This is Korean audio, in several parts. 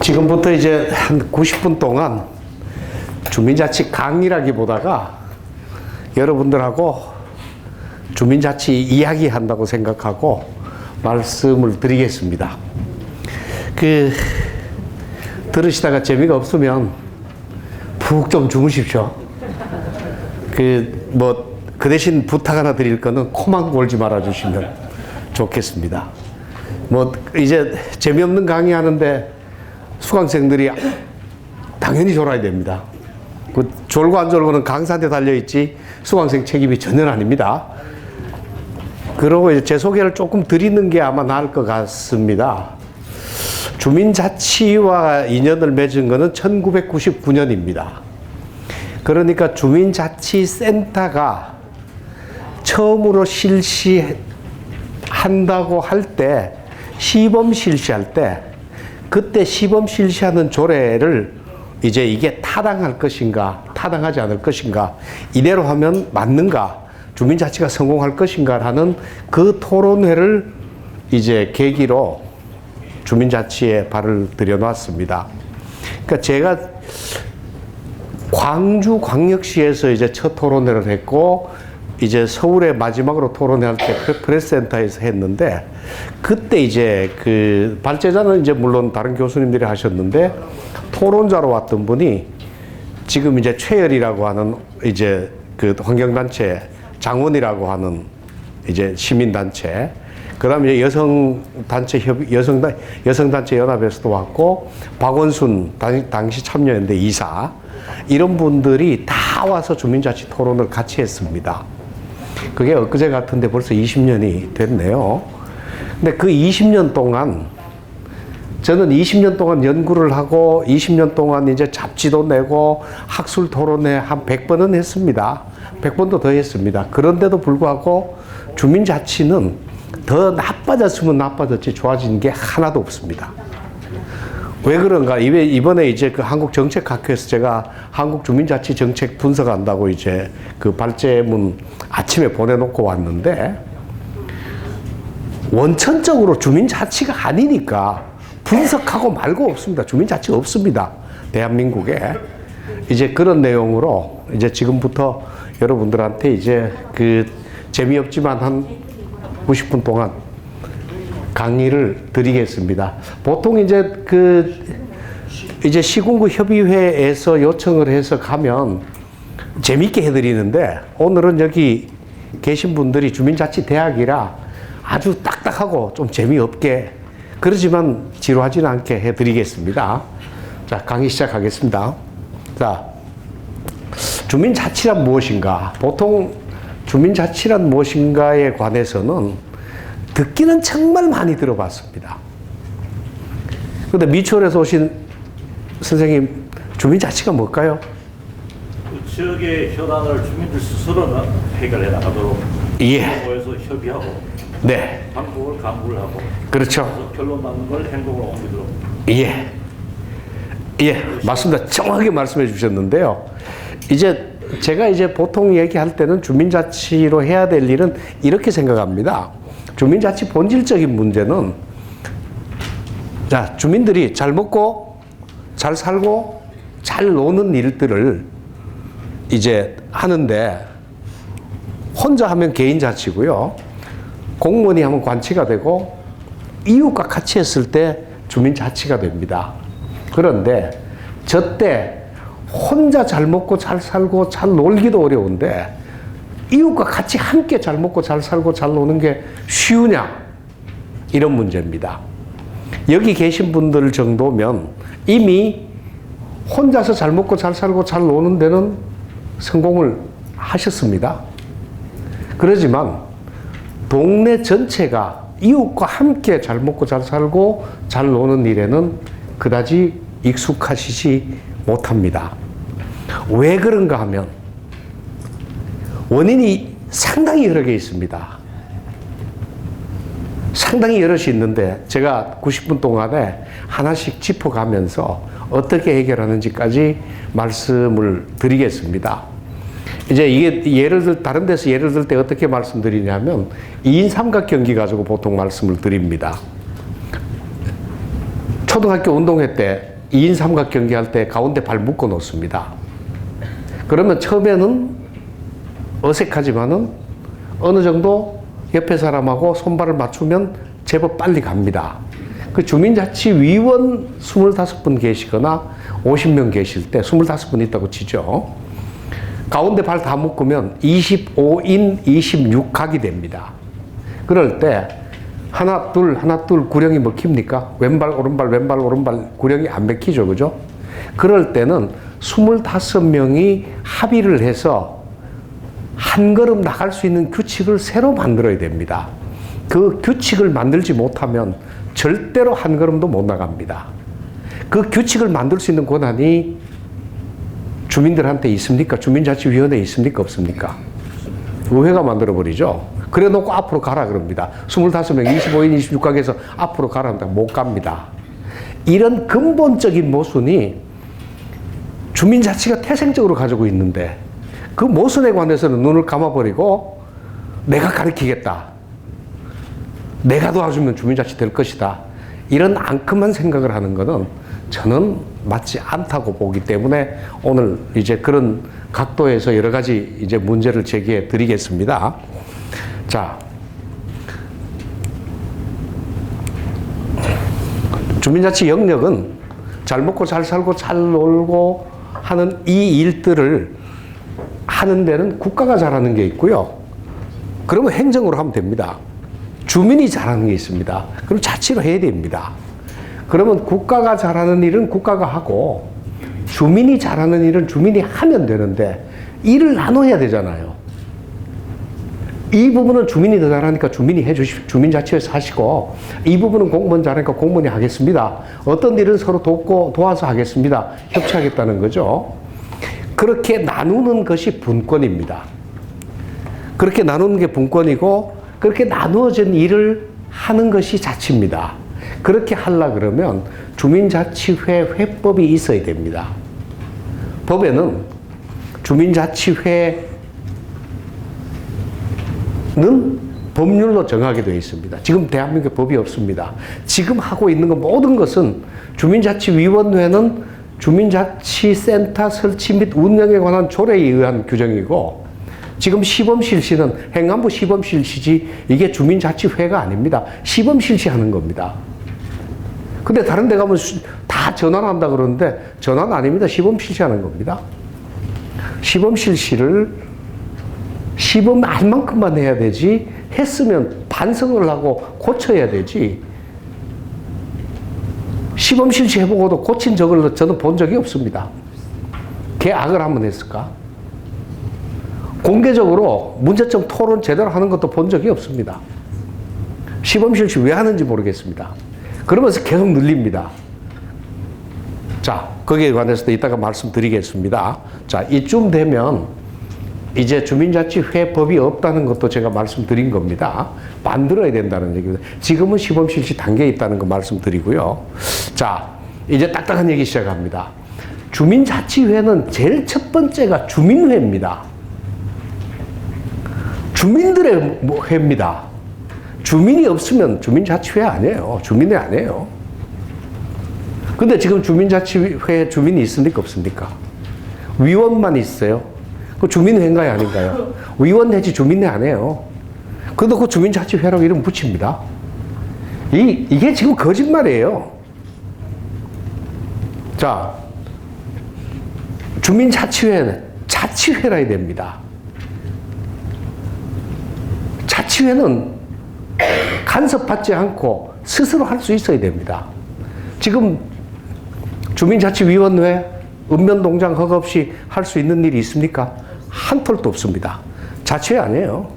지금부터 이제 한 90분 동안 주민자치 강의라기보다가 여러분들하고 주민자치 이야기한다고 생각하고 말씀을 드리겠습니다. 들으시다가 재미가 없으면 푹 좀 주무십시오. 그 대신 부탁 하나 드릴 거는 코만 골지 말아 주시면 좋겠습니다. 이제 재미없는 강의 하는데 수강생들이 당연히 졸아야 됩니다. 졸고 안 졸고는 강사한테 달려있지 수강생 책임이 전혀 아닙니다. 그러고 이제 제 소개를 조금 드리는 게 아마 나을 것 같습니다. 주민자치와 인연을 맺은 것은 1999년입니다. 그러니까 주민자치센터가 처음으로 실시한다고 할 때, 시범 실시할 때, 그때 시범 실시하는 조례를 이제 이게 타당할 것인가, 타당하지 않을 것인가, 이대로 하면 맞는가, 주민자치가 성공할 것인가라는 그 토론회를 이제 계기로 주민자치에 발을 들여놨습니다. 그러니까 제가 광주광역시에서 이제 첫 토론회를 했고, 이제 서울에 마지막으로 토론회할 때 프레스센터에서 했는데, 그때 이제 발제자는 이제 물론 다른 교수님들이 하셨는데, 토론자로 왔던 분이 지금 이제 최열이라고 하는 이제 환경단체, 장원이라고 하는 이제 시민단체, 그 다음에 여성단체 여성단체 연합에서도 왔고, 박원순 당시 참여연대 이사, 이런 분들이 다 와서 주민자치 토론을 같이 했습니다. 그게 엊그제 같은데 벌써 20년이 됐네요. 근데 그 20년 동안 저는 20년 동안 연구를 하고 20년 동안 이제 잡지도 내고 학술 토론회 한 100번은 했습니다. 100번도 더 했습니다. 그런데도 불구하고 주민자치는 더 나빠졌으면 나빠졌지 좋아진 게 하나도 없습니다. 왜 그런가? 이번에 이제 한국정책학회에서 제가 한국주민자치 정책 분석한다고 이제 발제문 아침에 보내놓고 왔는데, 원천적으로 주민자치가 아니니까 분석하고 말고 없습니다. 주민자치가 없습니다. 대한민국에. 이제 그런 내용으로 이제 지금부터 여러분들한테 이제 재미없지만 한 90분 동안 강의를 드리겠습니다. 보통 이제 시군구 협의회에서 요청을 해서 가면 재밌게 해드리는데, 오늘은 여기 계신 분들이 주민자치 대학이라 아주 딱딱하고 좀 재미없게, 그러지만 지루하지는 않게 해드리겠습니다. 자, 강의 시작하겠습니다. 자, 주민자치란 무엇인가? 보통 주민자치란 무엇인가에 관해서는 듣기는 정말 많이 들어봤습니다. 그런데 미추홀에서 오신 선생님, 주민자치가 뭘까요? 그 지역의 현안을 주민들 스스로는 해결해 나가도록 정부에서 협의하고, 네, 방법을 강구를 하고, 그렇죠. 결론 맞는 걸 행동으로 옮기도록. 맞습니다. 정확하게 말씀해 주셨는데요. 제가 보통 얘기할 때는 주민자치로 해야 될 일은 이렇게 생각합니다. 주민자치 본질적인 문제는, 자, 주민들이 잘 먹고 잘 살고 잘 노는 일들을 이제 하는데, 혼자 하면 개인자치고요, 공무원이 하면 관치가 되고, 이웃과 같이 했을 때 주민자치가 됩니다. 그런데 저때 혼자 잘 먹고 잘 살고 잘 놀기도 어려운데, 이웃과 같이 함께 잘 먹고 잘 살고 잘 노는 게 쉬우냐? 이런 문제입니다. 여기 계신 분들 정도면 이미 혼자서 잘 먹고 잘 살고 잘 노는 데는 성공을 하셨습니다. 그렇지만 동네 전체가 이웃과 함께 잘 먹고 잘 살고 잘 노는 일에는 그다지 익숙하시지 못합니다. 왜 그런가 하면 원인이 상당히 여러 개 있습니다. 상당히 여럿이 있는데 제가 90분 동안에 하나씩 짚어가면서 어떻게 해결하는지까지 말씀을 드리겠습니다. 이제 이게 다른 데서 예를 들 때 어떻게 말씀드리냐면 2인 삼각경기 가지고 보통 말씀을 드립니다. 초등학교 운동회 때 2인 삼각 경기할 때 가운데 발 묶어 놓습니다. 그러면 처음에는 어색하지만은 어느 정도 옆에 사람하고 손발을 맞추면 제법 빨리 갑니다. 그 주민자치위원 25분 계시거나 50명 계실 때 25분 있다고 치죠. 가운데 발 다 묶으면 25인 26각이 됩니다. 그럴 때 하나 둘 구령이 먹힙니까? 왼발 오른발 왼발 오른발 구령이 안 먹히죠. 그죠? 그럴 때는 25명이 합의를 해서 한 걸음 나갈 수 있는 규칙을 새로 만들어야 됩니다. 그 규칙을 만들지 못하면 절대로 한 걸음도 못 나갑니다. 그 규칙을 만들 수 있는 권한이 주민들한테 있습니까? 주민자치위원회에 있습니까? 없습니까? 의회가 만들어버리죠. 그래 놓고 앞으로 가라 그럽니다. 25명, 25인, 26각에서 앞으로 가라 합니다. 못 갑니다. 이런 근본적인 모순이 주민자치가 태생적으로 가지고 있는데 그 모순에 관해서는 눈을 감아버리고 내가 가르치겠다. 내가 도와주면 주민자치 될 것이다. 이런 앙큼한 생각을 하는 것은 저는 맞지 않다고 보기 때문에 오늘 이제 그런 각도에서 여러 가지 이제 문제를 제기해 드리겠습니다. 자, 주민자치 영역은 잘 먹고 잘 살고 잘 놀고 하는 이 일들을 하는 데는 국가가 잘하는 게 있고요. 그러면 행정으로 하면 됩니다. 주민이 잘하는 게 있습니다. 그럼 자치로 해야 됩니다. 그러면 국가가 잘하는 일은 국가가 하고 주민이 잘하는 일은 주민이 하면 되는데 일을 나눠야 되잖아요. 이 부분은 주민이 더 잘하니까 주민이 해주십시오. 주민자치에서 하시고 이 부분은 공무원 잘하니까 공무원이 하겠습니다. 어떤 일은 서로 돕고 도와서 하겠습니다. 협치하겠다는 거죠. 그렇게 나누는 것이 분권입니다. 그렇게 나누는 게 분권이고 그렇게 나누어진 일을 하는 것이 자치입니다. 그렇게 하려고 그러면 주민자치회 회법이 있어야 됩니다. 법에는 주민자치회는 법률로 정하게 되어 있습니다. 지금 대한민국에 법이 없습니다. 지금 하고 있는 것 모든 것은 주민자치위원회는 주민자치센터 설치 및 운영에 관한 조례에 의한 규정이고 지금 시범실시는 행안부 시범실시지 이게 주민자치회가 아닙니다. 시범실시하는 겁니다. 근데 다른 데 가면 다 전환한다 그러는데 전환 아닙니다. 시범실시하는 겁니다. 시범실시를 시범할 만큼만 해야 되지 했으면 반성을 하고 고쳐야 되지 시범실시 해보고도 고친 적을 저는 본 적이 없습니다. 걔 악을 한번 했을까? 공개적으로 문제점 토론 제대로 하는 것도 본 적이 없습니다. 시범실시 왜 하는지 모르겠습니다. 그러면서 계속 늘립니다. 자, 거기에 관해서도 이따가 말씀드리겠습니다. 자, 이쯤 되면 이제 주민자치회법이 없다는 것도 제가 말씀드린 겁니다. 만들어야 된다는 얘기입니다. 지금은 시범실시 단계에 있다는 거 말씀드리고요. 자, 이제 딱딱한 얘기 시작합니다. 주민자치회는 제일 첫 번째가 주민회입니다. 주민들의 회입니다. 주민이 없으면 주민자치회 아니에요. 주민회 아니에요. 근데 지금 주민자치회 주민이 있습니까? 없습니까? 위원만 있어요. 그 주민회인가요? 아닌가요? 위원 내지 주민회 아니에요. 그래도 그 주민자치회라고 이름 붙입니다. 이게 지금 거짓말이에요. 자, 주민자치회는 자치회라 해야 됩니다. 자치회는 간섭받지 않고 스스로 할 수 있어야 됩니다. 지금 주민자치위원회 읍면동장 허가 없이 할 수 있는 일이 있습니까? 한 톨도 없습니다. 자치회 아니에요.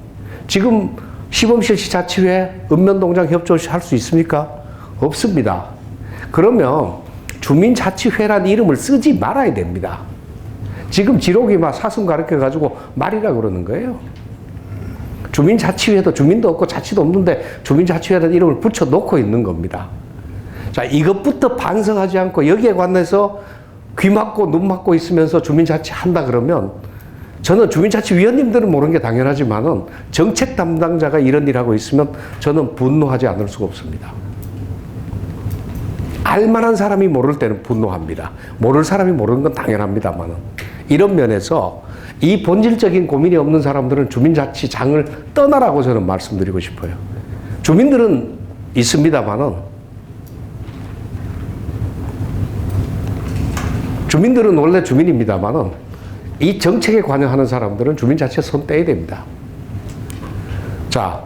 지금 시범실시 자치회 읍면동장 협조 없이 할 수 있습니까? 없습니다. 그러면 주민자치회란 이름을 쓰지 말아야 됩니다. 지금 지록이 막 사슴 가르쳐가지고 말이라 그러는 거예요. 주민자치회도 주민도 없고 자치도 없는데 주민자치회라는 이름을 붙여놓고 있는 겁니다. 자, 이것부터 반성하지 않고 여기에 관해서 귀 막고 눈 막고 있으면서 주민자치 한다 그러면 저는 주민자치위원님들은 모르는 게 당연하지만은 정책 담당자가 이런 일 하고 있으면 저는 분노하지 않을 수가 없습니다. 알만한 사람이 모를 때는 분노합니다. 모를 사람이 모르는 건 당연합니다만은. 이런 면에서 이 본질적인 고민이 없는 사람들은 주민자치장을 떠나라고 저는 말씀드리고 싶어요. 주민들은 있습니다만은, 주민들은 원래 주민입니다만은, 이 정책에 관여하는 사람들은 주민자치에 손 떼야 됩니다. 자,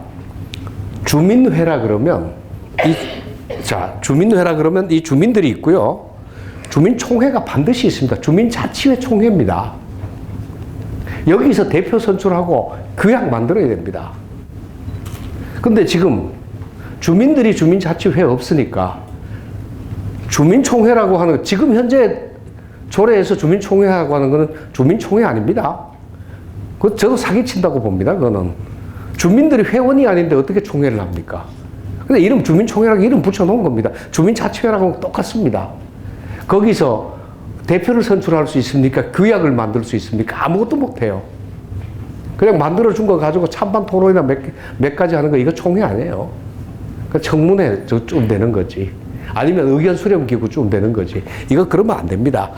주민회라 그러면 주민회라 그러면 이 주민들이 있고요. 주민총회가 반드시 있습니다. 주민자치회 총회입니다. 여기서 대표 선출하고 규약 만들어야 됩니다. 근데 지금 주민들이 주민자치회 없으니까 주민총회라고 하는, 지금 현재 조례에서 주민총회라고 하는 거는 주민총회 아닙니다. 그거 저도 사기친다고 봅니다. 그거는. 주민들이 회원이 아닌데 어떻게 총회를 합니까? 근데 이름 주민총회라고 이름 붙여놓은 겁니다. 주민자치회라고 똑같습니다. 거기서 대표를 선출할 수 있습니까? 규약을 만들 수 있습니까? 아무것도 못해요. 그냥 만들어준 거 가지고 찬반 토론이나 몇 가지 하는 거, 이거 총회 아니에요. 청문회 좀 되는 거지. 아니면 의견 수렴 기구 좀 되는 거지. 이거 그러면 안 됩니다.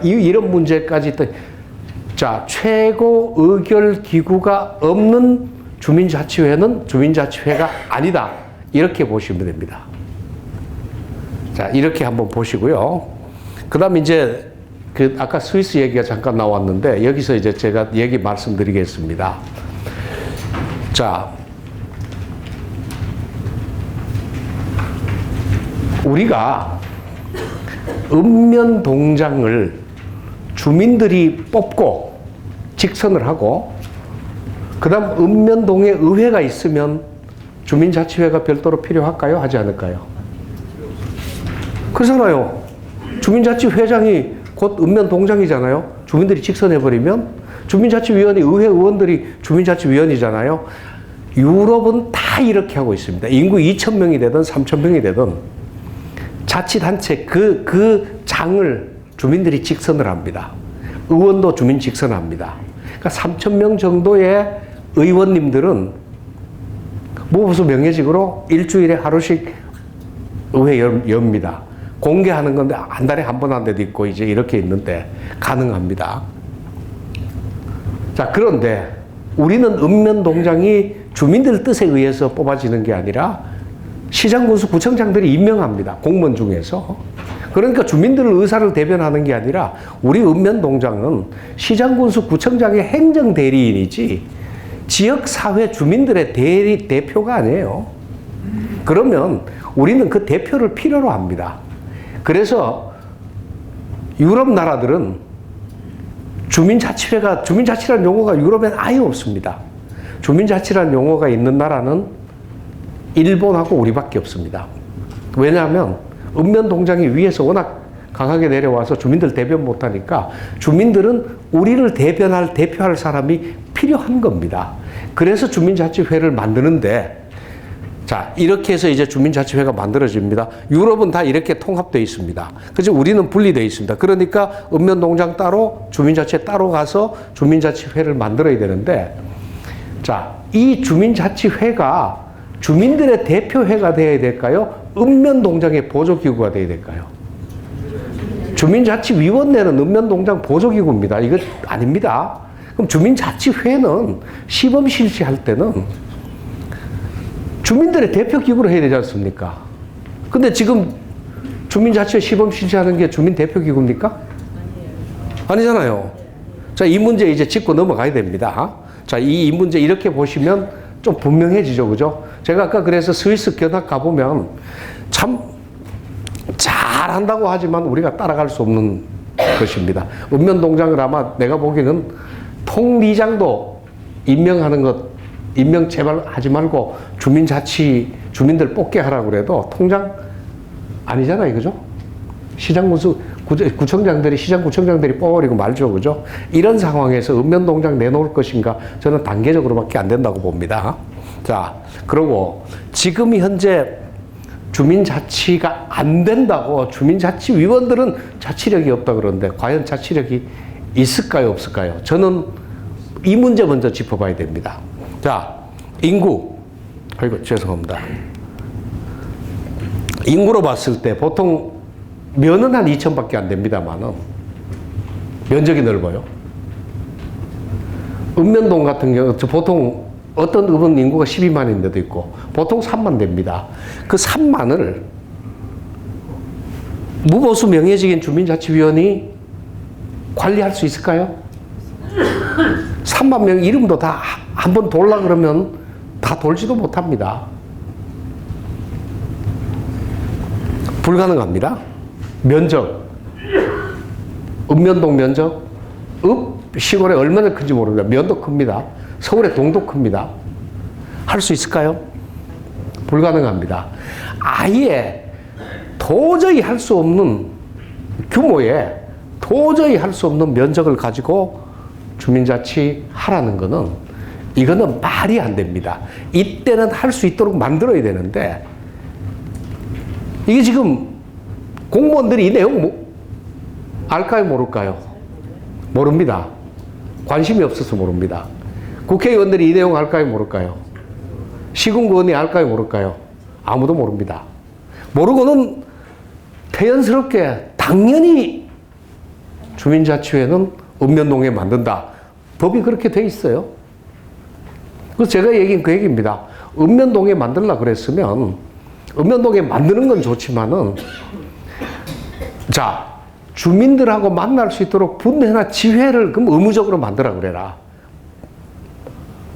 이런 문제까지 있다. 자, 최고 의결 기구가 없는 주민자치회는 주민자치회가 아니다. 이렇게 보시면 됩니다. 자, 이렇게 한번 보시고요. 그 다음 이제 아까 스위스 얘기가 잠깐 나왔는데 여기서 이제 제가 얘기 말씀드리겠습니다. 자, 우리가 읍면동장을 주민들이 뽑고 직선을 하고 그 다음 읍면동에 의회가 있으면 주민자치회가 별도로 필요할까요? 하지 않을까요? 그렇잖아요. 주민자치회장이 곧 읍면동장이잖아요. 주민들이 직선해버리면 주민자치위원회 의회 의원들이 주민자치위원이잖아요. 유럽은 다 이렇게 하고 있습니다. 인구 2,000명이 되든 3,000명이 되든 자치단체 그 장을 주민들이 직선을 합니다. 의원도 주민 직선합니다. 그러니까 3,000명 정도의 의원님들은 무보수 명예직으로 일주일에 하루씩 의회 엽니다. 공개하는 건데 한 달에 한 번 한 데도 있고 이제 이렇게 있는데 가능합니다. 자, 그런데 우리는 읍면동장이 주민들 뜻에 의해서 뽑아지는 게 아니라 시장군수 구청장들이 임명합니다. 공무원 중에서. 그러니까 주민들의 의사를 대변하는 게 아니라 우리 읍면동장은 시장군수 구청장의 행정대리인이지 지역사회 주민들의 대표가 아니에요. 그러면 우리는 그 대표를 필요로 합니다. 그래서 유럽 나라들은 주민자치라는 용어가 유럽엔 아예 없습니다. 주민자치라는 용어가 있는 나라는 일본하고 우리밖에 없습니다. 왜냐하면 읍면동장이 위에서 워낙 강하게 내려와서 주민들 대변 못하니까 주민들은 우리를 대표할 사람이 필요한 겁니다. 그래서 주민자치회를 만드는데, 자, 이렇게 해서 이제 주민자치회가 만들어집니다. 유럽은 다 이렇게 통합되어 있습니다. 그래서 우리는 분리되어 있습니다. 그러니까 읍면동장 따로, 주민자치회 따로 가서 주민자치회를 만들어야 되는데, 자, 이 주민자치회가 주민들의 대표회가 되어야 될까요? 읍면동장의 보조기구가 되어야 될까요? 주민자치위원회는 읍면동장 보조기구입니다. 이거 아닙니다. 그럼 주민자치회는 시범 실시할 때는 주민들의 대표기구로 해야 되지 않습니까? 근데 지금 주민자치회 시범 실시하는 게 주민 대표기구입니까? 아니잖아요. 자, 이 문제 이제 짚고 넘어가야 됩니다. 자, 이 문제 이렇게 보시면 좀 분명해지죠, 그죠? 제가 아까 그래서 스위스 견학 가보면 참 잘한다고 하지만 우리가 따라갈 수 없는 것입니다. 읍면동장을 아마 내가 보기에는 통리장도 임명하는 것, 임명 제발 하지 말고 주민들 뽑게 하라고 그래도 통장 아니잖아요, 그죠? 시장구청장들이 뽑아버리고 말죠, 그죠? 이런 상황에서 읍면동장 내놓을 것인가? 저는 단계적으로밖에 안 된다고 봅니다. 자, 그리고 지금 현재 주민자치가 안 된다고 주민자치위원들은 자치력이 없다 그러는데 과연 자치력이 있을까요, 없을까요? 저는 이 문제 먼저 짚어봐야 됩니다. 자, 인구. 아이고, 죄송합니다. 인구로 봤을 때 보통 면은 한 2,000밖에 안 됩니다만은 면적이 넓어요. 읍면동 같은 경우 보통 어떤 읍은 인구가 12만인 데도 있고 보통 3만 됩니다. 그 3만을 무보수 명예직인 주민자치위원이 관리할 수 있을까요? 3만 명 이름도 다 한번 돌라 그러면 다 돌지도 못합니다. 불가능합니다. 면적, 읍면동 면적, 시골에 얼마나 큰지 모릅니다. 면도 큽니다. 서울의 동도 큽니다. 할 수 있을까요? 불가능합니다. 아예 도저히 할 수 없는 규모의 도저히 할 수 없는 면적을 가지고 주민자치 하라는 거는 이거는 말이 안 됩니다. 이때는 할 수 있도록 만들어야 되는데 이게 지금 공무원들이 이 내용 알까요, 모를까요? 모릅니다. 관심이 없어서 모릅니다. 국회의원들이 이 내용 알까요, 모를까요? 시군구원이 알까요, 모를까요? 아무도 모릅니다. 모르고는 태연스럽게 당연히 주민자치회는 읍면동에 만든다. 법이 그렇게 돼 있어요. 그래서 제가 얘기한 그 얘기입니다. 읍면동에 만들라 그랬으면 읍면동에 만드는 건 좋지만은 자, 주민들하고 만날 수 있도록 분회나 지회를 그럼 의무적으로 만들라 그래라.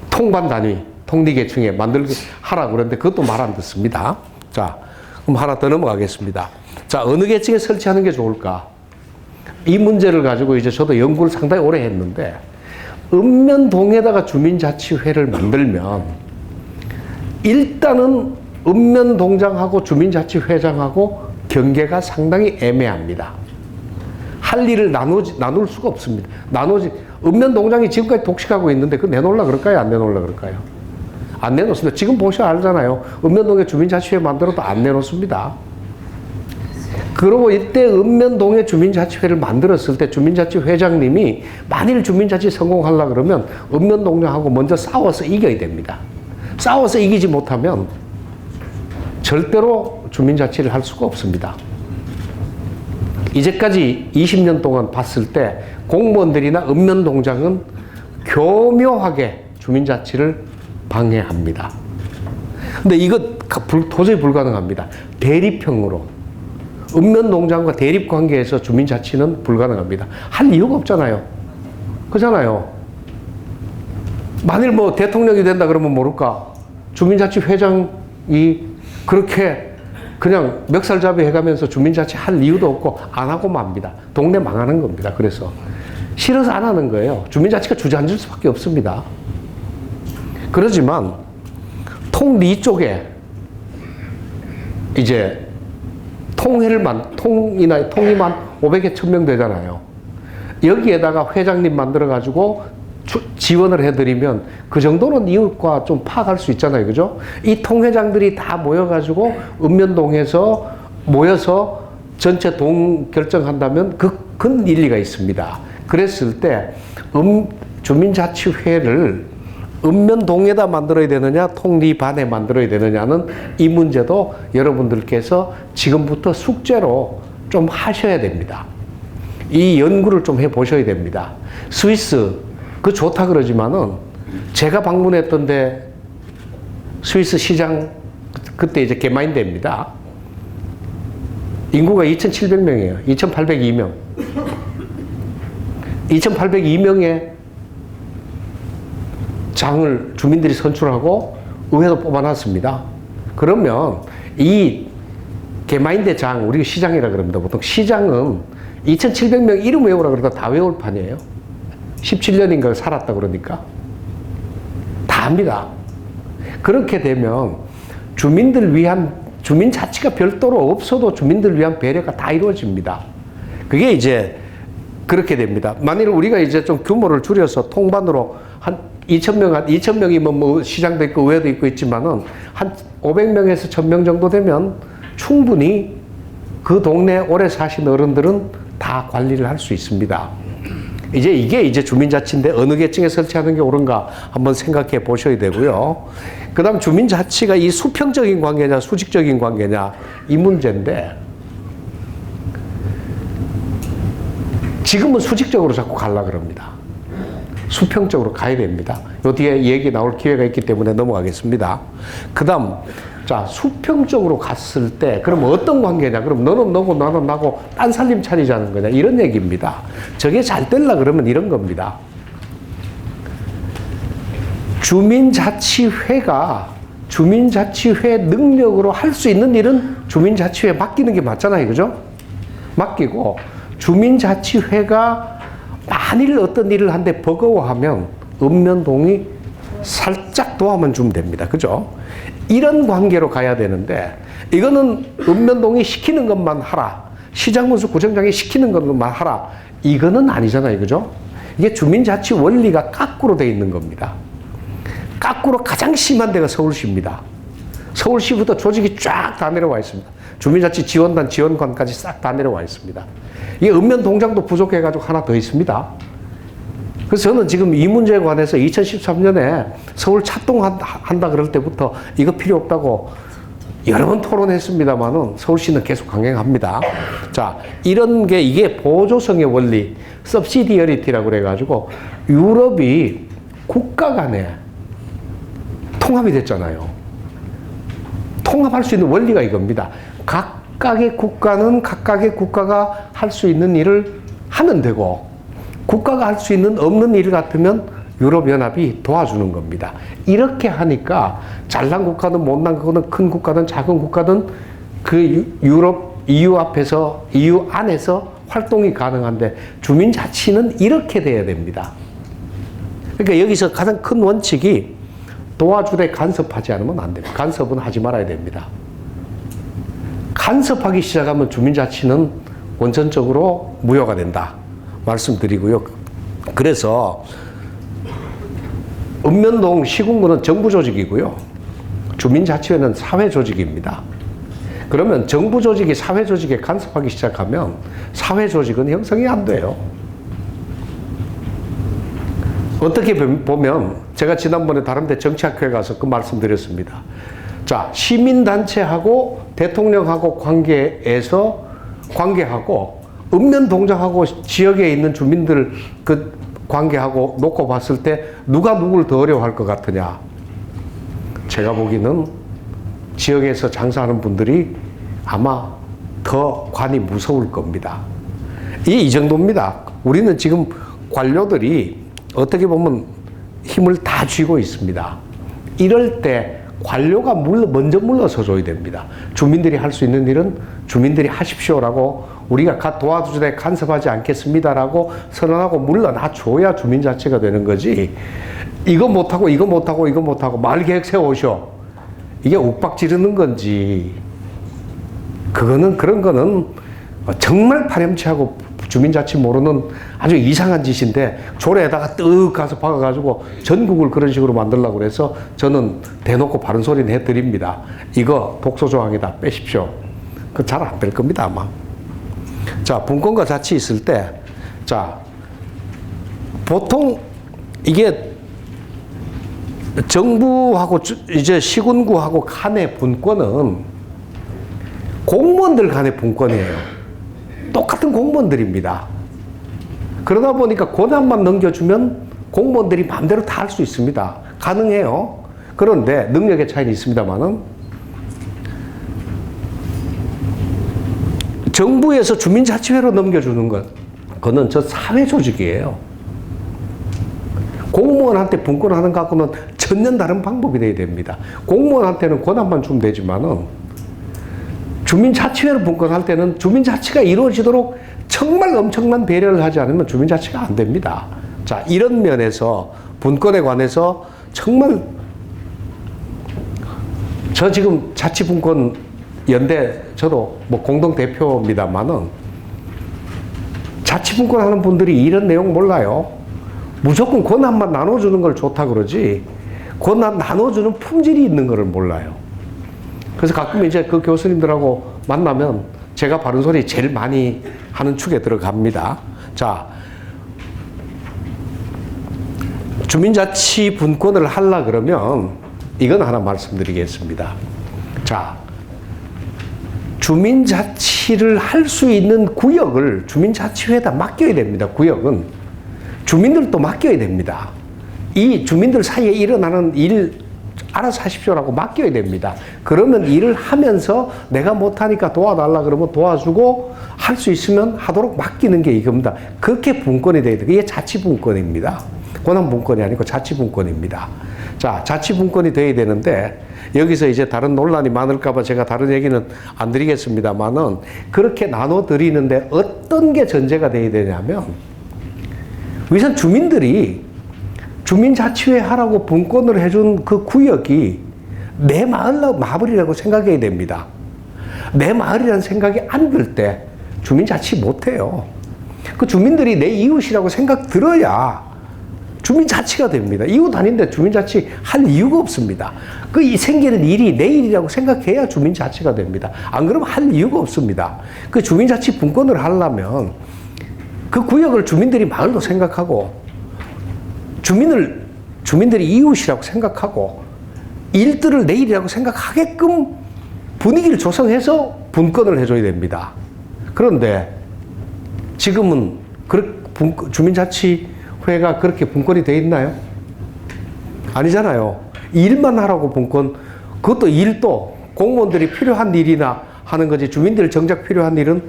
통반 단위, 통리계층에 만들게 하라 그러는데 그것도 말 안 듣습니다. 자, 그럼 하나 더 넘어가겠습니다. 자, 어느 계층에 설치하는 게 좋을까? 이 문제를 가지고 이제 저도 연구를 상당히 오래 했는데 읍면동에다가 주민자치회를 만들면 일단은 읍면동장하고 주민자치회장하고 경계가 상당히 애매합니다. 할 일을 나눌 수가 없습니다. 읍면동장이 지금까지 독식하고 있는데 그거 내놓으려 그럴까요? 안 내놓으려 그럴까요? 안 내놓습니다. 지금 보셔야 알잖아요. 읍면동에 주민자치회 만들어도 안 내놓습니다. 그리고 이때 읍면동에 주민자치회를 만들었을 때 주민자치회장님이 만일 주민자치 성공하려고 그러면 읍면동장하고 먼저 싸워서 이겨야 됩니다. 싸워서 이기지 못하면 절대로 주민자치를 할 수가 없습니다. 이제까지 20년 동안 봤을 때 공무원들이나 읍면동장은 교묘하게 주민자치를 방해합니다. 근데 이거 도저히 불가능합니다. 대립형으로. 읍면동장과 대립관계에서 주민자치는 불가능합니다. 할 이유가 없잖아요. 그렇잖아요. 만일 뭐 대통령이 된다 그러면 모를까? 주민자치 회장이 그렇게 그냥 멱살잡이 해가면서 주민자치 할 이유도 없고 안 하고 맙니다. 동네 망하는 겁니다. 그래서 싫어서 안 하는 거예요. 주민자치가 주저앉을 수밖에 없습니다. 그러지만 통리 쪽에 이제 통이만 500에 1000명 되잖아요. 여기에다가 회장님 만들어가지고 지원을 해드리면 그 정도는 이웃과 좀 파악할 수 있잖아요. 그죠? 이 통회장들이 다 모여가지고 읍면동에서 모여서 전체 동 결정한다면 큰 일리가 있습니다. 그랬을 때 주민자치회를 읍면동에다 만들어야 되느냐 통리반에 만들어야 되느냐는 이 문제도 여러분들께서 지금부터 숙제로 좀 하셔야 됩니다. 이 연구를 좀 해보셔야 됩니다. 스위스 그 좋다 그러지만은 제가 방문했던데 스위스 시장 그때 이제 게마인데입니다. 인구가 2,700명이에요. 2,802명. 2,802명의 장을 주민들이 선출하고 의회도 뽑아놨습니다. 그러면 이 게마인데 장, 우리가 시장이라 그럽니다. 보통 시장은 2,700명 이름 외우라 그러다 다 외울 판이에요. 17년인가 살았다 그러니까. 다 합니다. 그렇게 되면 주민 자치가 별도로 없어도 주민들 위한 배려가 다 이루어집니다. 그게 이제 그렇게 됩니다. 만일 우리가 이제 좀 규모를 줄여서 통반으로 한 2,000명이면 뭐 시장도 있고 의회도 있고 있지만은 한 500명에서 1,000명 정도 되면 충분히 그 동네 오래 사신 어른들은 다 관리를 할 수 있습니다. 이게 이제 주민자치인데 어느 계층에 설치하는 게 옳은가 한번 생각해 보셔야 되고요. 그 다음 주민자치가 이 수평적인 관계냐 수직적인 관계냐 이 문제인데 지금은 수직적으로 자꾸 가려고 그럽니다. 수평적으로 가야 됩니다. 요 뒤에 얘기 나올 기회가 있기 때문에 넘어가겠습니다. 그 다음, 자, 수평적으로 갔을 때, 그럼 어떤 관계냐? 그럼 너는 너고 나는 나고 딴 살림 차리자는 거냐? 이런 얘기입니다. 저게 잘 되려 그러면 이런 겁니다. 주민자치회가 주민자치회 능력으로 할 수 있는 일은 주민자치회에 맡기는 게 맞잖아요. 그죠? 맡기고, 주민자치회가 만일 어떤 일을 한데 버거워하면 읍면동이 살짝 도와만 주면 됩니다. 그죠? 이런 관계로 가야 되는데, 이거는 읍면동이 시키는 것만 하라, 시장군수 구청장이 시키는 것만 하라, 이거는 아니잖아요. 그죠? 이게 주민자치 원리가 거꾸로 돼 있는 겁니다. 거꾸로 가장 심한 데가 서울시입니다. 서울시부터 조직이 쫙 다 내려와 있습니다. 주민자치 지원단, 지원관까지 싹 다 내려와 있습니다. 이게 읍면동장도 부족해가지고 하나 더 있습니다. 그래서 저는 지금 이 문제에 관해서 2013년에 서울 차동한다 그럴 때부터 이거 필요 없다고 여러 번 토론했습니다만은 서울시는 계속 강행합니다. 자, 이런 게 이게 보조성의 원리, subsidiarity라고 그래가지고 유럽이 국가 간에 통합이 됐잖아요. 통합할 수 있는 원리가 이겁니다. 각각의 국가는 각각의 국가가 할 수 있는 일을 하면 되고, 국가가 할 수 있는 없는 일 같으면 유럽연합이 도와주는 겁니다. 이렇게 하니까 잘난 국가든 못난 국가든 큰 국가든 작은 국가든 그 유럽, EU 앞에서, EU 안에서 활동이 가능한데, 주민자치는 이렇게 돼야 됩니다. 그러니까 여기서 가장 큰 원칙이 도와주되 간섭하지 않으면 안 됩니다. 간섭은 하지 말아야 됩니다. 간섭하기 시작하면 주민자치는 원천적으로 무효가 된다 말씀드리고요. 그래서 읍면동 시군구는 정부 조직이고요, 주민자치회는 사회 조직입니다. 그러면 정부 조직이 사회 조직에 간섭하기 시작하면 사회 조직은 형성이 안 돼요. 어떻게 보면 제가 지난번에 다른 데 정치학회에 가서 그 말씀드렸습니다. 자, 시민단체하고 대통령하고 관계하고 읍면동장하고 지역에 있는 주민들 그 관계하고 놓고 봤을 때 누가 누구를 더 어려워할 것 같으냐? 제가 보기에는 지역에서 장사하는 분들이 아마 더 관이 무서울 겁니다. 이 정도입니다. 우리는 지금 관료들이 어떻게 보면 힘을 다 쥐고 있습니다. 이럴 때 관료가 먼저 물러서 줘야 됩니다. 주민들이 할 수 있는 일은 주민들이 하십시오라고, 우리가 도와주되 간섭하지 않겠습니다라고 선언하고 물러나 줘야 주민자치가 되는 거지, 이거 못하고 이거 못하고 이거 못하고 말계획 세워오셔, 이게 욱박 지르는 건지, 그런 거는 정말 파렴치하고 주민자치 모르는 아주 이상한 짓인데, 조례에다가 뜩 가서 박아가지고 전국을 그런 식으로 만들려고 그래서 저는 대놓고 바른 소리는 해드립니다. 이거 독소조항이다, 빼십시오. 그 잘 안 될 겁니다, 아마. 자, 분권과 자치 있을 때, 자, 보통 이게 정부하고 이제 시군구하고 간의 분권은 공무원들 간의 분권이에요. 똑같은 공무원들입니다. 그러다 보니까 권한만 넘겨주면 공무원들이 마음대로 다 할 수 있습니다. 가능해요. 그런데 능력의 차이는 있습니다만은, 정부에서 주민자치회로 넘겨주는 그거는 저 사회조직이에요. 공무원한테 분권하는 것하고는 전혀 다른 방법이 돼야 됩니다. 공무원한테는 권한만 주면 되지만은, 주민자치회를 분권할 때는 주민자치가 이루어지도록 정말 엄청난 배려를 하지 않으면 주민자치가 안 됩니다. 자, 이런 면에서 분권에 관해서 정말, 저 지금 자치분권 연대 저도 뭐 공동대표입니다만은, 자치분권 하는 분들이 이런 내용 몰라요. 무조건 권한만 나눠주는 걸 좋다 그러지, 권한 나눠주는 품질이 있는 거를 몰라요. 그래서 가끔 이제 그 교수님들하고 만나면 제가 바른 소리 제일 많이 하는 축에 들어갑니다. 자, 주민자치 분권을 하려 그러면 이건 하나 말씀드리겠습니다. 자, 주민자치 주민자치를 할 수 있는 구역을 주민자치회에다 맡겨야 됩니다. 구역은. 주민들도 맡겨야 됩니다. 이 주민들 사이에 일어나는 일 알아서 하십시오라고 맡겨야 됩니다. 그러면 일을 하면서 내가 못하니까 도와달라 그러면 도와주고 할 수 있으면 하도록 맡기는 게 이겁니다. 그렇게 분권이 돼야 돼요. 이게 자치분권입니다. 권한분권이 아니고 자치분권입니다. 자, 자치분권이 돼야 되는데 여기서 이제 다른 논란이 많을까봐 제가 다른 얘기는 안 드리겠습니다만은 그렇게 나눠 드리는데 어떤 게 전제가 돼야 되냐면 우선 주민들이 주민자치회 하라고 분권을 해준 그 구역이 내 마을이라고 생각해야 됩니다. 내 마을이라는 생각이 안 들 때 주민자치 못해요. 그 주민들이 내 이웃이라고 생각 들어야 주민자치가 됩니다. 이웃 아닌데 주민자치 할 이유가 없습니다. 그 생기는 일이 내 일이라고 생각해야 주민자치가 됩니다. 안 그러면 할 이유가 없습니다. 그 주민자치 분권을 하려면 그 구역을 주민들이 마을로 생각하고 주민들이 이웃이라고 생각하고 일들을 내 일이라고 생각하게끔 분위기를 조성해서 분권을 해줘야 됩니다. 그런데 지금은 주민자치회가 그렇게 분권이 돼 있나요? 아니잖아요. 일만 하라고 분권, 그것도 일도 공무원들이 필요한 일이나 하는 거지 주민들 정작 필요한 일은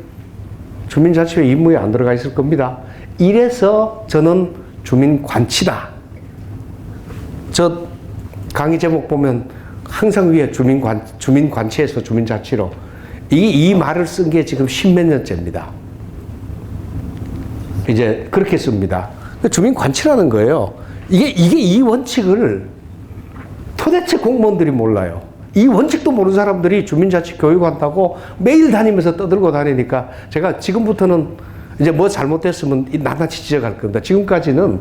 주민자치회 임무에 안 들어가 있을 겁니다. 이래서 저는 주민관치다. 저 강의 제목 보면 항상 위에 주민관치에서 주민자치로 이 말을 쓴 게 지금 십몇 년째입니다. 이제 그렇게 씁니다. 주민관치라는 거예요. 이게 이 원칙을 도대체 공무원들이 몰라요. 이 원칙도 모르는 사람들이 주민자치 교육한다고 매일 다니면서 떠들고 다니니까 제가 지금부터는 이제 뭐 잘못됐으면 낱낱이 지적할 겁니다. 지금까지는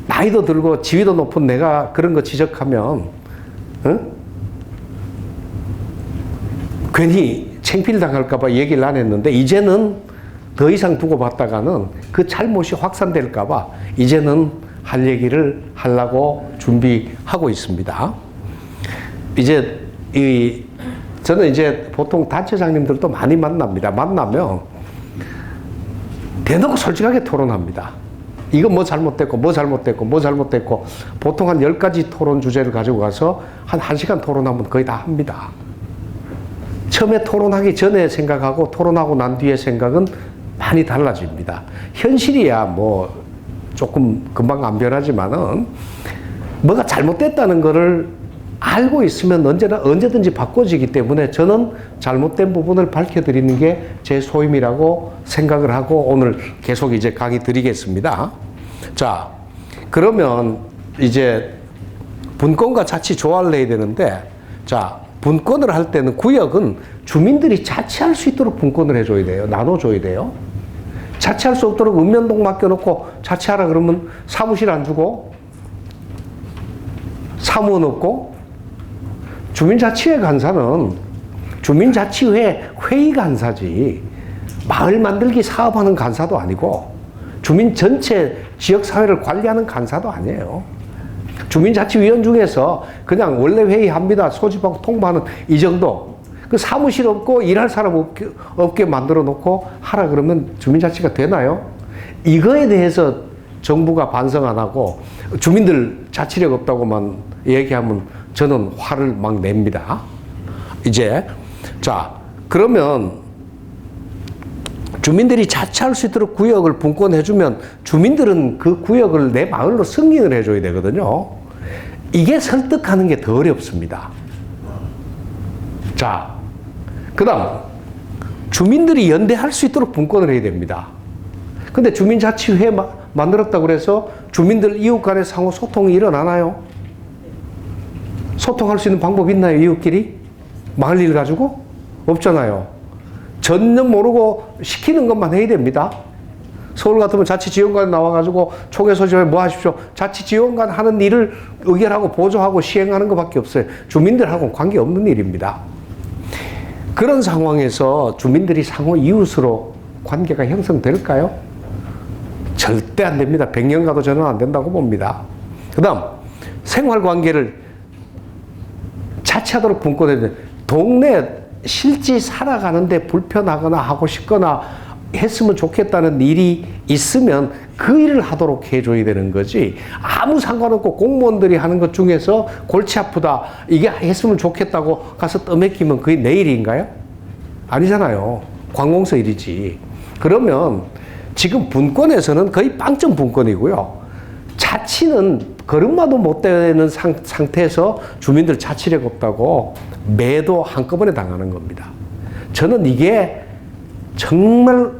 나이도 들고 지위도 높은 내가 그런 거 지적하면 괜히 창피를 당할까봐 얘기를 안 했는데 이제는 더 이상 두고 봤다가는 그 잘못이 확산될까봐 이제는 할 얘기를 하려고 준비하고 있습니다. 이제 저는 이제 보통 단체장님들도 많이 만납니다. 만나면 대놓고 솔직하게 토론합니다. 이거 뭐 잘못됐고, 뭐 잘못됐고, 뭐 잘못됐고, 보통 한 10가지 토론 주제를 가지고 가서 한 1시간 토론하면 거의 다 합니다. 처음에 토론하기 전에 생각하고 토론하고 난 뒤에 생각은 많이 달라집니다. 현실이야 뭐 조금 금방 안 변하지만은 뭐가 잘못됐다는 거를 알고 있으면 언제든지 바꿔지기 때문에 저는 잘못된 부분을 밝혀드리는 게 제 소임이라고 생각을 하고 오늘 계속 이제 강의 드리겠습니다. 자, 그러면 이제 분권과 자치 조화를 해야 되는데, 자, 분권을 할 때는 구역은 주민들이 자치할 수 있도록 분권을 해줘야 돼요. 나눠줘야 돼요. 자치할 수 없도록 읍면동 맡겨놓고 자치하라 그러면 사무실 안 주고 사무원 없고, 주민자치회 간사는 주민자치회 회의 간사지 마을 만들기 사업하는 간사도 아니고 주민 전체 지역사회를 관리하는 간사도 아니에요. 주민자치위원 중에서 그냥 원래 회의합니다 소집하고 통보하는 이 정도, 그 사무실 없고 일할 사람 없게 만들어 놓고 하라 그러면 주민자치가 되나요? 이거에 대해서 정부가 반성 안 하고 주민들 자치력 없다고만 얘기하면 저는 화를 막 냅니다. 이제 자, 그러면 주민들이 자치할 수 있도록 구역을 분권해주면 주민들은 그 구역을 내 마을로 승인을 해줘야 되거든요. 이게 설득하는 게 더 어렵습니다. 자, 그 다음 주민들이 연대할 수 있도록 분권을 해야 됩니다. 근데 주민자치회 만들었다고 그래서 주민들 이웃 간의 상호 소통이 일어나나요? 소통할 수 있는 방법 있나요? 이웃끼리? 마을 일 가지고? 없잖아요. 전혀 모르고 시키는 것만 해야 됩니다. 서울 같으면 자치지원관 나와가지고 총회 소집에 뭐 하십시오. 자치지원관 하는 일을 의결하고 보조하고 시행하는 것밖에 없어요. 주민들하고는 관계없는 일입니다. 그런 상황에서 주민들이 상호 이웃으로 관계가 형성될까요? 절대 안 됩니다. 100년 가도 저는 안 된다고 봅니다. 그 다음 생활관계를 자치하도록 분권해야 돼. 동네 실제 살아가는데 불편하거나 하고 싶거나 했으면 좋겠다는 일이 있으면 그 일을 하도록 해줘야 되는 거지. 아무 상관없고 공무원들이 하는 것 중에서 골치 아프다, 이게 했으면 좋겠다고 가서 떠맡기면 그게 내 일인가요? 아니잖아요. 관공서 일이지. 그러면 지금 분권에서는 거의 빵점 분권이고요. 자치는 걸음마도 못 되는 상태에서 주민들 자치력 없다고 매도 한꺼번에 당하는 겁니다. 저는 이게 정말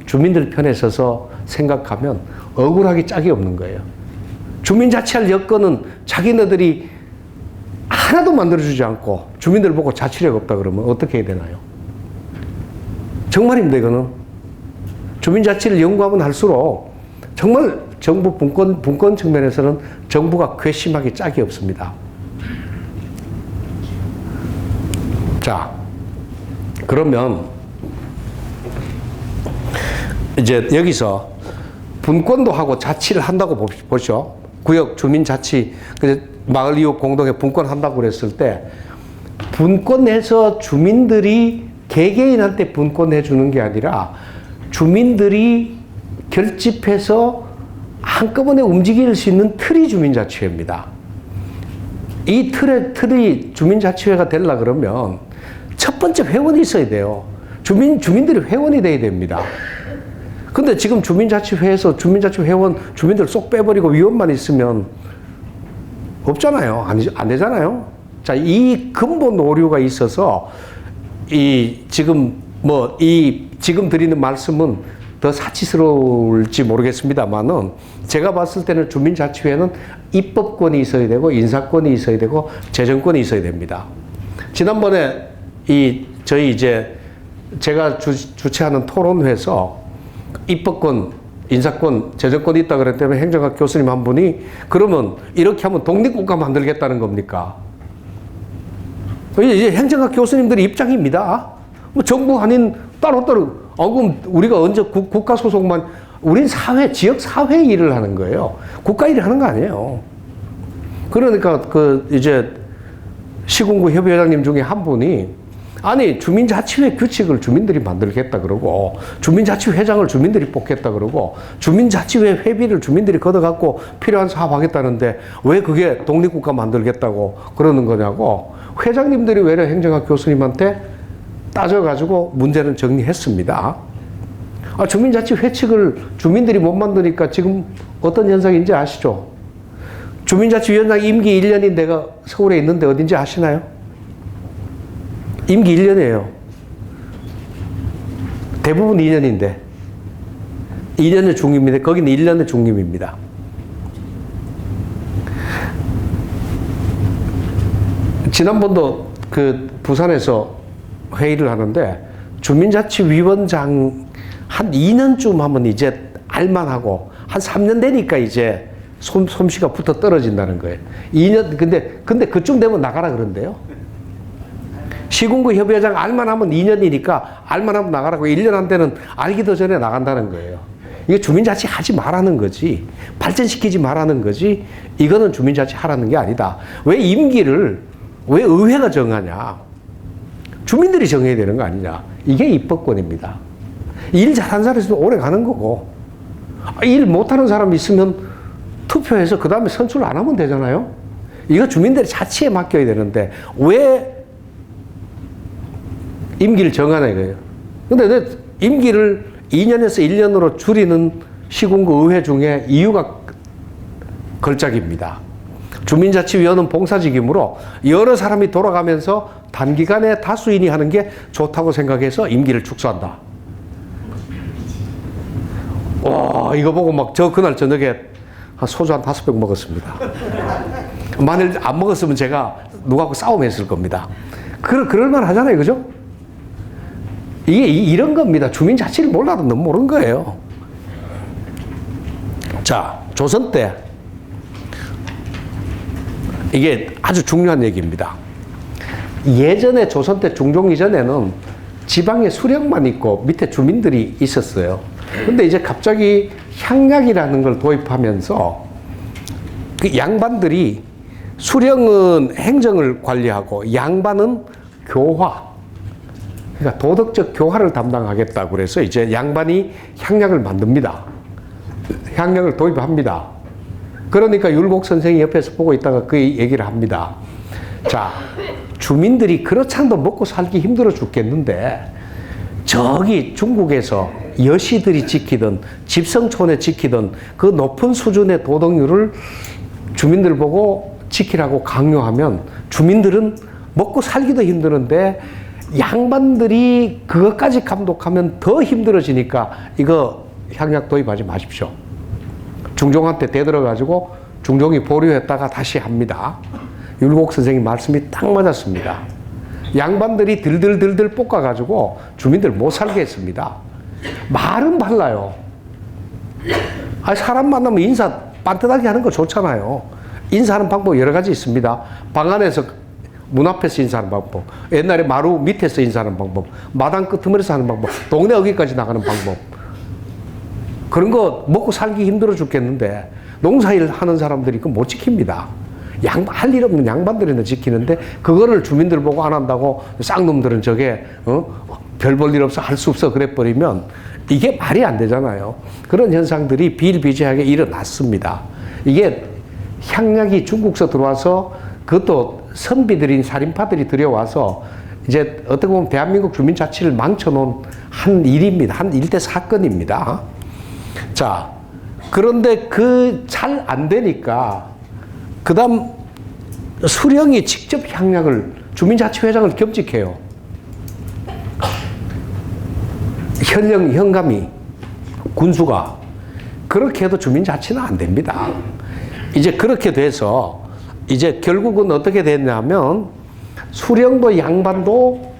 주민들 편에 서서 생각하면 억울하기 짝이 없는 거예요. 주민자치할 여건은 자기네들이 하나도 만들어주지 않고 주민들 보고 자치력 없다 그러면 어떻게 해야 되나요? 정말입니다, 이거는. 주민자치를 연구하면 할수록 정말 정부 분권 측면에서는 정부가 괘씸하기 짝이 없습니다. 자, 그러면 이제 여기서 분권도 하고 자치를 한다고 보시죠. 구역 주민자치, 마을 이웃 공동에 분권한다고 그랬을 때 분권해서 주민들이 개개인한테 분권해 주는 게 아니라 주민들이 결집해서 한꺼번에 움직일 수 있는 틀이 주민자치회입니다. 이 틀이 주민자치회가 되려 그러면 첫 번째 회원이 있어야 돼요. 주민들이 회원이 돼야 됩니다. 근데 지금 주민자치회에서 주민자치 회원 주민들 쏙 빼버리고 위원만 있으면 없잖아요. 안 되잖아요. 자, 이 근본 오류가 있어서 지금 드리는 말씀은 더 사치스러울지 모르겠습니다만은 제가 봤을 때는 주민자치회는 입법권이 있어야 되고 인사권이 있어야 되고 재정권이 있어야 됩니다. 지난번에 제가 주최하는 토론회에서 입법권, 인사권, 재정권이 있다 그랬기 때문에 행정학 교수님 한 분이 그러면 이렇게 하면 독립국가 만들겠다는 겁니까? 이제 행정학 교수님들의 입장입니다. 뭐 정부 아닌 따로따로, 그럼 우리가 언제 국가 소속만, 우린 지역 사회 일을 하는 거예요. 국가 일을 하는 거 아니에요. 그러니까 시군구 협의회장님 중에 한 분이 아니 주민자치회 규칙을 주민들이 만들겠다 그러고 주민자치회장을 주민들이 뽑겠다 그러고 주민자치회 회비를 주민들이 걷어갖고 필요한 사업 하겠다는데 왜 그게 독립국가 만들겠다고 그러는 거냐고 회장님들이 외려 행정학 교수님한테 따져가지고 문제는 정리했습니다. 주민자치 회칙을 주민들이 못 만드니까 지금 어떤 현상인지 아시죠? 주민자치위원장 임기 1년인 데가 서울에 있는데 어딘지 아시나요? 임기 1년이에요. 대부분 2년인데 2년의 중임인데 거기는 1년의 중임입니다. 지난번도 부산에서 회의를 하는데 주민자치위원장 한 2년쯤 하면 이제 알만하고 한 3년 되니까 이제 솜씨가 붙어 떨어진다는 거예요. 2년 근데 그쯤 되면 나가라 그런대요. 시군구 협의회장 알만하면 2년이니까 알만하면 나가라고 1년 한 때는 알기도 전에 나간다는 거예요. 이게 주민자치 하지 말라는 거지. 발전시키지 말라는 거지. 이거는 주민자치 하라는 게 아니다. 왜 의회가 정하냐? 주민들이 정해야 되는 거 아니냐? 이게 입법권입니다. 일 잘하는 사람이 있으면 오래 가는 거고 일 못하는 사람이 있으면 투표해서 그 다음에 선출 안 하면 되잖아요. 이거 주민들이 자치에 맡겨야 되는데 왜 임기를 정하나 이거예요. 근데 임기를 2년에서 1년으로 줄이는 시군구 의회 중에 이유가 걸작입니다. 주민자치위원회는 봉사직이므로 여러 사람이 돌아가면서 단기간에 다수인이 하는 게 좋다고 생각해서 임기를 축소한다. 와, 이거 보고 그날 저녁에 소주 한 5병 먹었습니다. 만일 안 먹었으면 제가 누구하고 싸움했을 겁니다. 그럴만 하잖아요. 그죠? 이게 이런 겁니다. 주민자치를 몰라도 너무 모르는 거예요. 자, 조선 때 이게 아주 중요한 얘기입니다. 예전에 조선 때 중종 이전에는 지방에 수령만 있고 밑에 주민들이 있었어요. 근데 이제 갑자기 향약이라는 걸 도입하면서 그 양반들이 수령은 행정을 관리하고 양반은 교화, 그러니까 도덕적 교화를 담당하겠다고 그래서 이제 양반이 향약을 만듭니다. 향약을 도입합니다. 그러니까 율곡 선생이 옆에서 보고 있다가 그 얘기를 합니다. 자, 주민들이 그렇잖아도 먹고 살기 힘들어 죽겠는데 저기 중국에서 여시들이 지키던 집성촌에 지키던 그 높은 수준의 도덕률을 주민들 보고 지키라고 강요하면 주민들은 먹고 살기도 힘드는데 양반들이 그것까지 감독하면 더 힘들어지니까 이거 향약 도입하지 마십시오. 중종한테 대들어가지고 중종이 보류했다가 다시 합니다. 율곡 선생님 말씀이 딱 맞았습니다. 양반들이 들들들들 볶아가지고 주민들 못 살게 했습니다. 말은 발라요. 사람 만나면 인사 빤듯하게 하는 거 좋잖아요. 인사하는 방법 여러 가지 있습니다. 방 안에서 문 앞에서 인사하는 방법, 옛날에 마루 밑에서 인사하는 방법, 마당 끄트머리에서 하는 방법, 동네 어귀까지 나가는 방법. 그런 거 먹고 살기 힘들어 죽겠는데 농사일 하는 사람들이 그거 못 지킵니다. 할 일 없는 양반들이나 지키는데 그거를 주민들 보고 안 한다고 쌍놈들은 저게 별 볼 일 없어 할 수 없어 그래 버리면 이게 말이 안 되잖아요. 그런 현상들이 비일비재하게 일어났습니다. 이게 향약이 중국서 들어와서 그것도 선비들인 살인파들이 들여와서 이제 어떻게 보면 대한민국 주민자치를 망쳐놓은 한 일입니다. 한 일대 사건입니다. 자, 그런데 그 잘 안 되니까 그 다음 수령이 직접 향약을 주민자치회장을 겸직해요. 현감이 군수가 그렇게 해도 주민자치는 안 됩니다. 이제 그렇게 돼서 이제 결국은 어떻게 됐냐면 수령도 양반도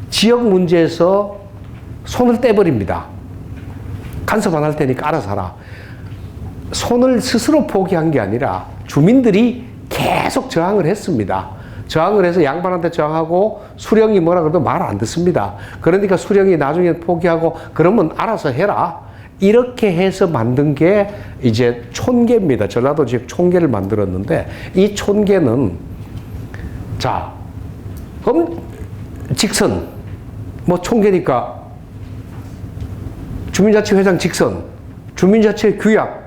지역 문제에서 손을 떼버립니다. 간섭 안 할 테니까 알아서 하라. 손을 스스로 포기한 게 아니라 주민들이 계속 저항을 했습니다. 저항을 해서 양반한테 저항하고 수령이 뭐라 그래도 말 안 듣습니다. 그러니까 수령이 나중에 포기하고 그러면 알아서 해라. 이렇게 해서 만든 게 이제 촌계입니다. 전라도 지역 촌계를 만들었는데 이 촌계는 자, 직선 뭐 촌계니까 주민자치회장 직선, 주민자치 규약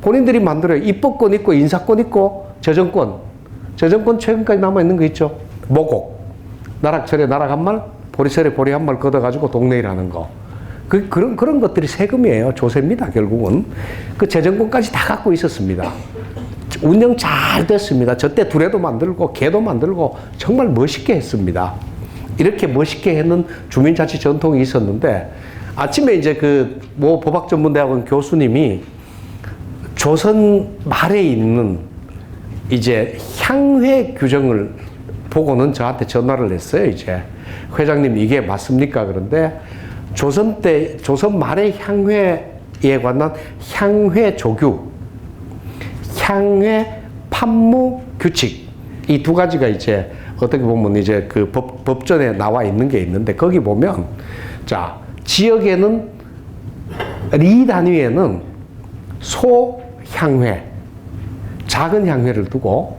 본인들이 만들어요. 입법권 있고 인사권 있고 저정권 최근까지 남아있는 거 있죠. 모곡 나락철에 나락 한 말, 보리철에 보리 한 말 걷어가지고 동네일 하는 거. 그런 것들이 세금이에요. 조세입니다. 결국은. 그 재정권까지 다 갖고 있었습니다. 운영 잘 됐습니다. 저때 두레도 만들고 개도 만들고 정말 멋있게 했습니다. 이렇게 멋있게 했는 주민자치 전통이 있었는데 아침에 이제 그 모 법학전문대학원 교수님이 조선 말에 있는 이제 향회 규정을 보고는 저한테 전화를 했어요. 이제 회장님 이게 맞습니까? 그런데 조선 때 조선 말의 향회에 관한 향회 조규, 향회 판무 규칙 이 두 가지가 이제 어떻게 보면 이제 그 법전에 나와 있는 게 있는데 거기 보면 자 지역에는 리 단위에는 소향회 작은 향회를 두고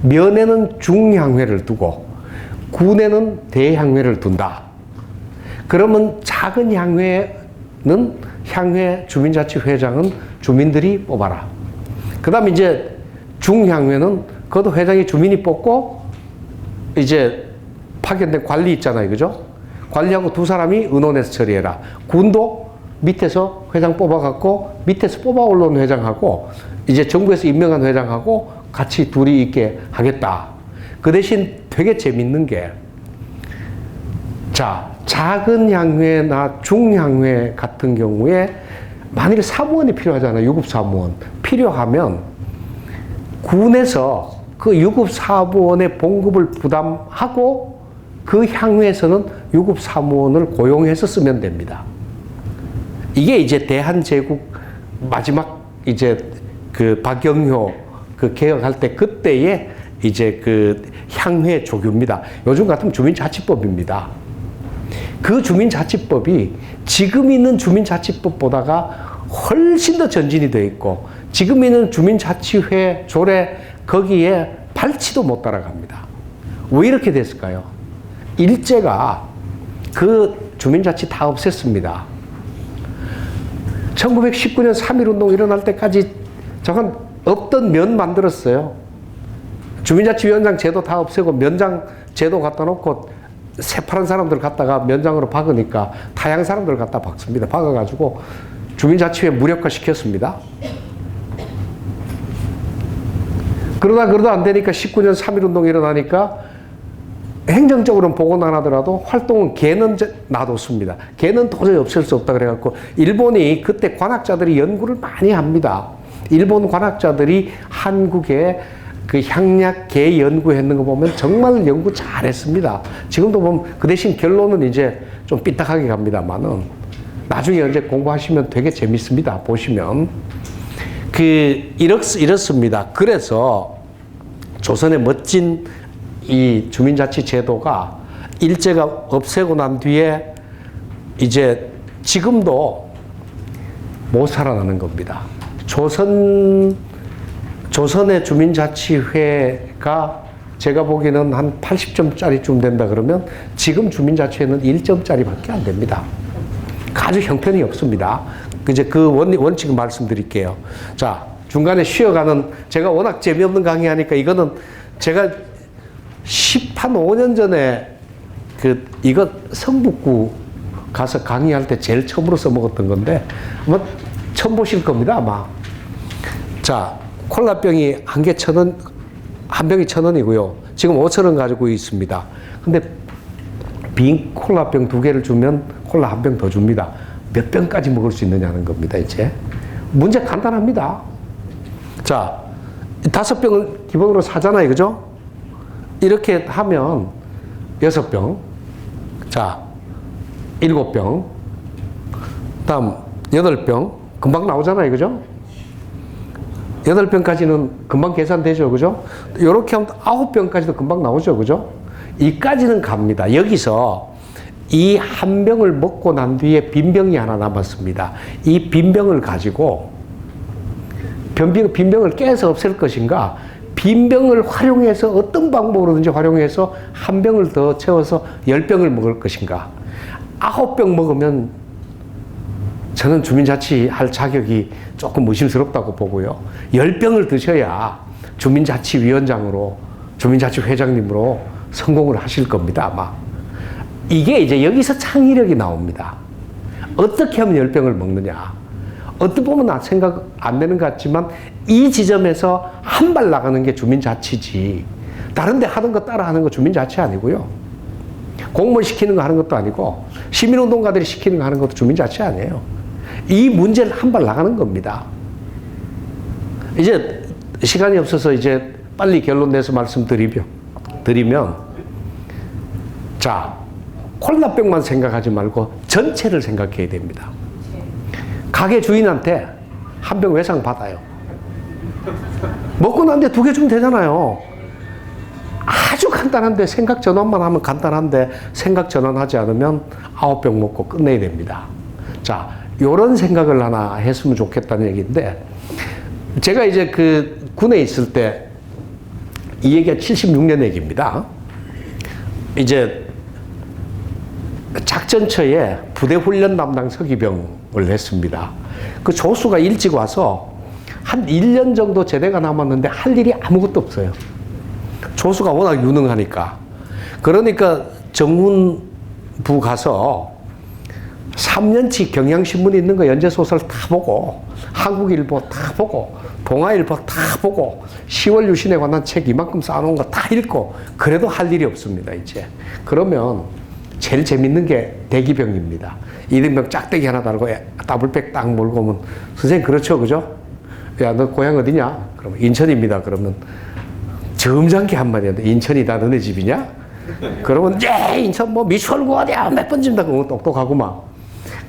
면에는 중향회를 두고 군에는 대향회를 둔다. 그러면 작은 향회는 향회 주민자치회장은 주민들이 뽑아라. 그 다음에 이제 중향회는 그것도 회장이 주민이 뽑고 이제 파견된 관리 있잖아요. 그죠? 관리하고 두 사람이 의논해서 처리해라. 군도 밑에서 회장 뽑아갖고 밑에서 뽑아 올라온 회장하고 이제 정부에서 임명한 회장하고 같이 둘이 있게 하겠다. 그 대신 되게 재밌는 게 자, 작은 향회나 중향회 같은 경우에 만일 사무원이 필요하잖아요. 유급 사무원. 필요하면 군에서 그 유급 사무원의 봉급을 부담하고 그 향회에서는 유급 사무원을 고용해서 쓰면 됩니다. 이게 이제 대한제국 마지막 이제 그 박영효 그 개혁할 때 그때의 이제 그 향회 조규입니다. 요즘 같으면 주민자치법입니다. 그 주민자치법이 지금 있는 주민자치법보다가 훨씬 더 전진이 되어 있고 지금 있는 주민자치회 조례 거기에 발치도 못 따라갑니다. 왜 이렇게 됐을까요? 일제가 그 주민자치 다 없앴습니다. 1919년 3.1운동 일어날 때까지 저건 없던 면 만들었어요. 주민자치위원장 제도 다 없애고 면장 제도 갖다 놓고 새파란 사람들 갖다가 면장으로 박으니까 타양 사람들 갖다 박습니다. 박아가지고 주민자치회 무력화 시켰습니다. 그러다 안 되니까 19년 3.1운동이 일어나니까 행정적으로는 복원 안 하더라도 활동은 걔는 놔뒀습니다. 걔는 도저히 없앨 수 없다 그래갖고 일본이 그때 관학자들이 연구를 많이 합니다. 일본 관학자들이 한국에 그 향약계 연구했는 거 보면 정말 연구 잘했습니다. 지금도 보면 그 대신 결론은 이제 좀 삐딱하게 갑니다만은 나중에 이제 공부하시면 되게 재밌습니다. 보시면 이렇습니다. 그래서 조선의 멋진 이 주민자치 제도가 일제가 없애고 난 뒤에 이제 지금도 못 살아나는 겁니다. 조선의 주민자치회가 제가 보기에는 한 80점짜리쯤 된다 그러면 지금 주민자치회는 1점짜리 밖에 안 됩니다. 아주 형편이 없습니다. 이제 그 원칙을 말씀드릴게요. 자, 중간에 쉬어가는, 제가 워낙 재미없는 강의하니까 이거는 제가 15년 전에 이거 성북구 가서 강의할 때 제일 처음으로 써먹었던 건데, 아마 처음 보실 겁니다, 아마. 자, 콜라병이 한 개 1,000원, 한 병이 1,000원이고요. 지금 5,000원 가지고 있습니다. 근데 빈 콜라병 2개를 주면 콜라 한 병 더 줍니다. 몇 병까지 먹을 수 있느냐는 겁니다, 이제. 문제 간단합니다. 자, 5병을 기본으로 사잖아요, 그죠? 이렇게 하면 6병, 자, 7병, 다음 8병, 금방 나오잖아요, 그죠? 8병까지는 금방 계산되죠, 그죠? 요렇게 하면 9병까지도 금방 나오죠, 그죠? 이까지는 갑니다. 여기서 이 한 병을 먹고 난 뒤에 빈병이 하나 남았습니다. 이 빈병을 가지고 빈병을 깨서 없앨 것인가, 빈병을 활용해서 어떤 방법으로든지 활용해서 한 병을 더 채워서 10병을 먹을 것인가. 9병 먹으면 저는 주민자치 할 자격이 조금 의심스럽다고 보고요. 10병을 드셔야 주민자치위원장으로, 주민자치회장님으로 성공을 하실 겁니다, 아마. 이게 이제 여기서 창의력이 나옵니다. 어떻게 하면 10병을 먹느냐. 어떻게 보면 생각 안 되는 것 같지만 이 지점에서 한 발 나가는 게 주민자치지. 다른 데 하는 거 따라 하는 거 주민자치 아니고요. 공무원 시키는 거 하는 것도 아니고 시민운동가들이 시키는 거 하는 것도 주민자치 아니에요. 이 문제를 한 발 나가는 겁니다. 이제 시간이 없어서 이제 빨리 결론 내서 말씀드리면, 자, 콜라병만 생각하지 말고 전체를 생각해야 됩니다. 가게 주인한테 한 병 외상 받아요. 먹고 난 뒤에 2개 주면 되잖아요. 아주 간단한데, 생각 전환만 하면 간단한데 생각 전환하지 않으면 9병 먹고 끝내야 됩니다. 자, 요런 생각을 하나 했으면 좋겠다는 얘기인데, 제가 이제 그 군에 있을 때 이 얘기가 76년 얘기입니다. 이제 작전처에 부대 훈련 담당 서기병을 했습니다. 그 조수가 일찍 와서 한 1년 정도 제대가 남았는데 할 일이 아무것도 없어요. 조수가 워낙 유능하니까. 그러니까 정훈부 가서 3년치 경향신문에 있는 거 연재소설 다 보고, 한국일보 다 보고, 동아일보 다 보고, 10월 유신에 관한 책 이만큼 쌓아놓은 거 다 읽고, 그래도 할 일이 없습니다, 이제. 그러면 제일 재밌는 게 대기병입니다. 이등병 짝대기 하나 달고 더블백 딱 몰고 오면, 선생님 그렇죠, 그죠? 야, 너 고향 어디냐? 그러면 인천입니다. 그러면 점잖게 한마디 하는데, 인천이다 너네 집이냐? 그러면 예, 인천 뭐 미추홀구 어디야? 몇 번 집다. 그러면 똑똑하고 막.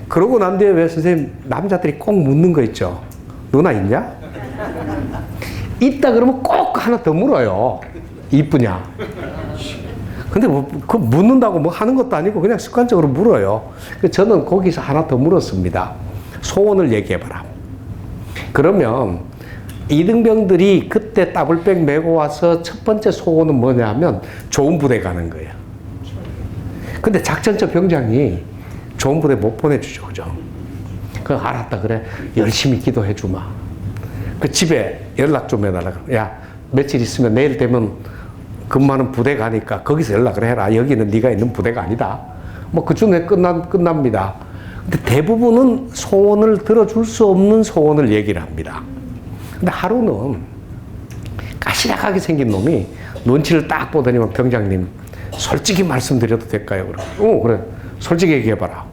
그러고 난 뒤에 왜 선생님 남자들이 꼭 묻는 거 있죠? 누나 있냐? 있다 그러면 꼭 하나 더 물어요. 이쁘냐? 근데 뭐, 그 묻는다고 뭐 하는 것도 아니고 그냥 습관적으로 물어요. 저는 거기서 하나 더 물었습니다. 소원을 얘기해봐라. 그러면 이등병들이 그때 더블백 메고 와서 첫 번째 소원은 뭐냐 하면 좋은 부대 가는 거예요. 근데 작전처 병장이 좋은 부대 못 보내주죠. 그죠? 그 알았다. 그래. 열심히 기도해 주마. 그 집에 연락 좀 해달라. 야, 며칠 있으면 내일 되면 근무하는 부대 가니까 거기서 연락을 해라. 여기는 네가 있는 부대가 아니다. 뭐 그중에 끝납니다. 근데 대부분은 소원을 들어줄 수 없는 소원을 얘기를 합니다. 근데 하루는 까시락하게 생긴 놈이 눈치를 딱 보더니만 병장님 솔직히 말씀드려도 될까요? 그래. 솔직히 얘기해봐라.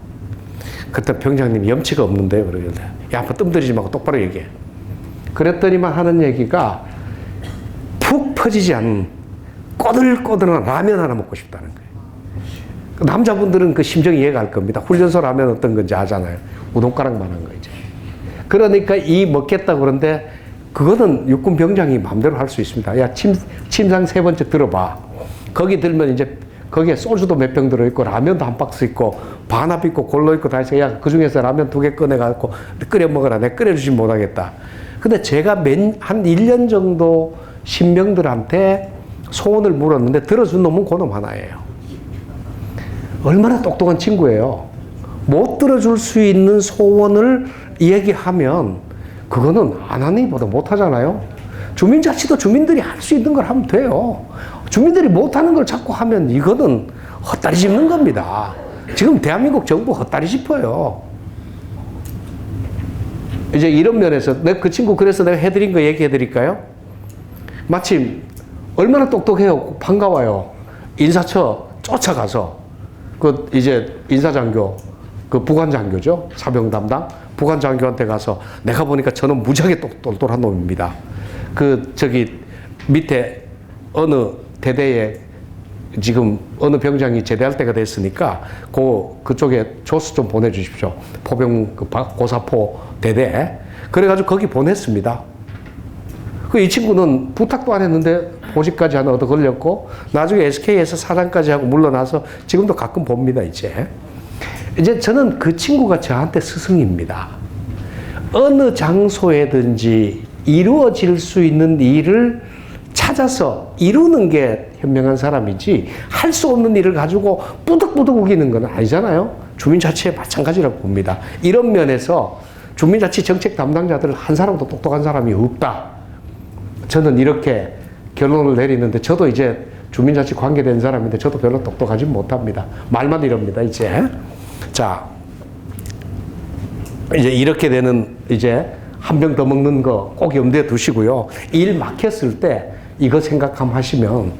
그때 병장님 염치가 없는데요. 그러길래 야, 한번 뜸들이지 말고 똑바로 얘기해. 그랬더니만 하는 얘기가 푹 퍼지지 않은 꼬들꼬들한 라면 하나 먹고 싶다는 거예요. 남자분들은 그 심정이 이해가 갈 겁니다. 훈련소 라면 어떤 건지 아잖아요. 우동가락만한 거 이제. 그러니까 이 먹겠다고 그러는데 그거는 육군 병장이 마음대로 할 수 있습니다. 야, 침상 3번째 들어봐. 거기 들면 이제 거기에 소주도 몇 병 들어있고 라면도 한 박스 있고 반합 있고 골로 있고 다 있어. 야, 그 중에서 라면 2개 꺼내갖고 끓여 먹어라. 내가 끓여주지 못하겠다. 근데 제가 한 1년 정도 신병들한테 소원을 물었는데 들어준 놈은 그놈 하나예요. 얼마나 똑똑한 친구예요. 못 들어줄 수 있는 소원을 얘기하면 그거는 안 하는 이보다 못 하잖아요. 주민자치도 주민들이 할 수 있는 걸 하면 돼요. 주민들이 못하는 걸 자꾸 하면 이거는 헛다리 짚는 겁니다. 지금 대한민국 정부 헛다리 짚어요. 이제 이런 면에서 그 친구 그래서 내가 해드린 거 얘기해 드릴까요? 마침 얼마나 똑똑해요. 반가워요. 인사처 쫓아가서 그 이제 인사장교 그 부관장교죠. 사병 담당 부관장교한테 가서 내가 보니까 저는 무지하게 똘똘한 놈입니다. 그 저기 밑에 어느 대대에 지금 어느 병장이 제대할 때가 됐으니까 그쪽에 조수 좀 보내주십시오. 포병 고사포 대대. 그래가지고 거기 보냈습니다. 이 친구는 부탁도 안 했는데 보직까지 하나 얻어 걸렸고 나중에 SK에서 사장까지 하고 물러나서 지금도 가끔 봅니다. 이제 저는 그 친구가 저한테 스승입니다. 어느 장소에든지 이루어질 수 있는 일을 찾아서 이루는 게 현명한 사람이지 할 수 없는 일을 가지고 뿌득뿌득 우기는 건 아니잖아요. 주민자치에 마찬가지라고 봅니다. 이런 면에서 주민자치 정책 담당자들 한 사람도 똑똑한 사람이 없다. 저는 이렇게 결론을 내리는데 저도 이제 주민자치 관계된 사람인데 저도 별로 똑똑하지 못합니다. 말만 이럽니다. 자, 이제 이렇게 되는 이제 한 병 더 먹는 거 꼭 염두에 두시고요. 일 막혔을 때 이거 생각함 하시면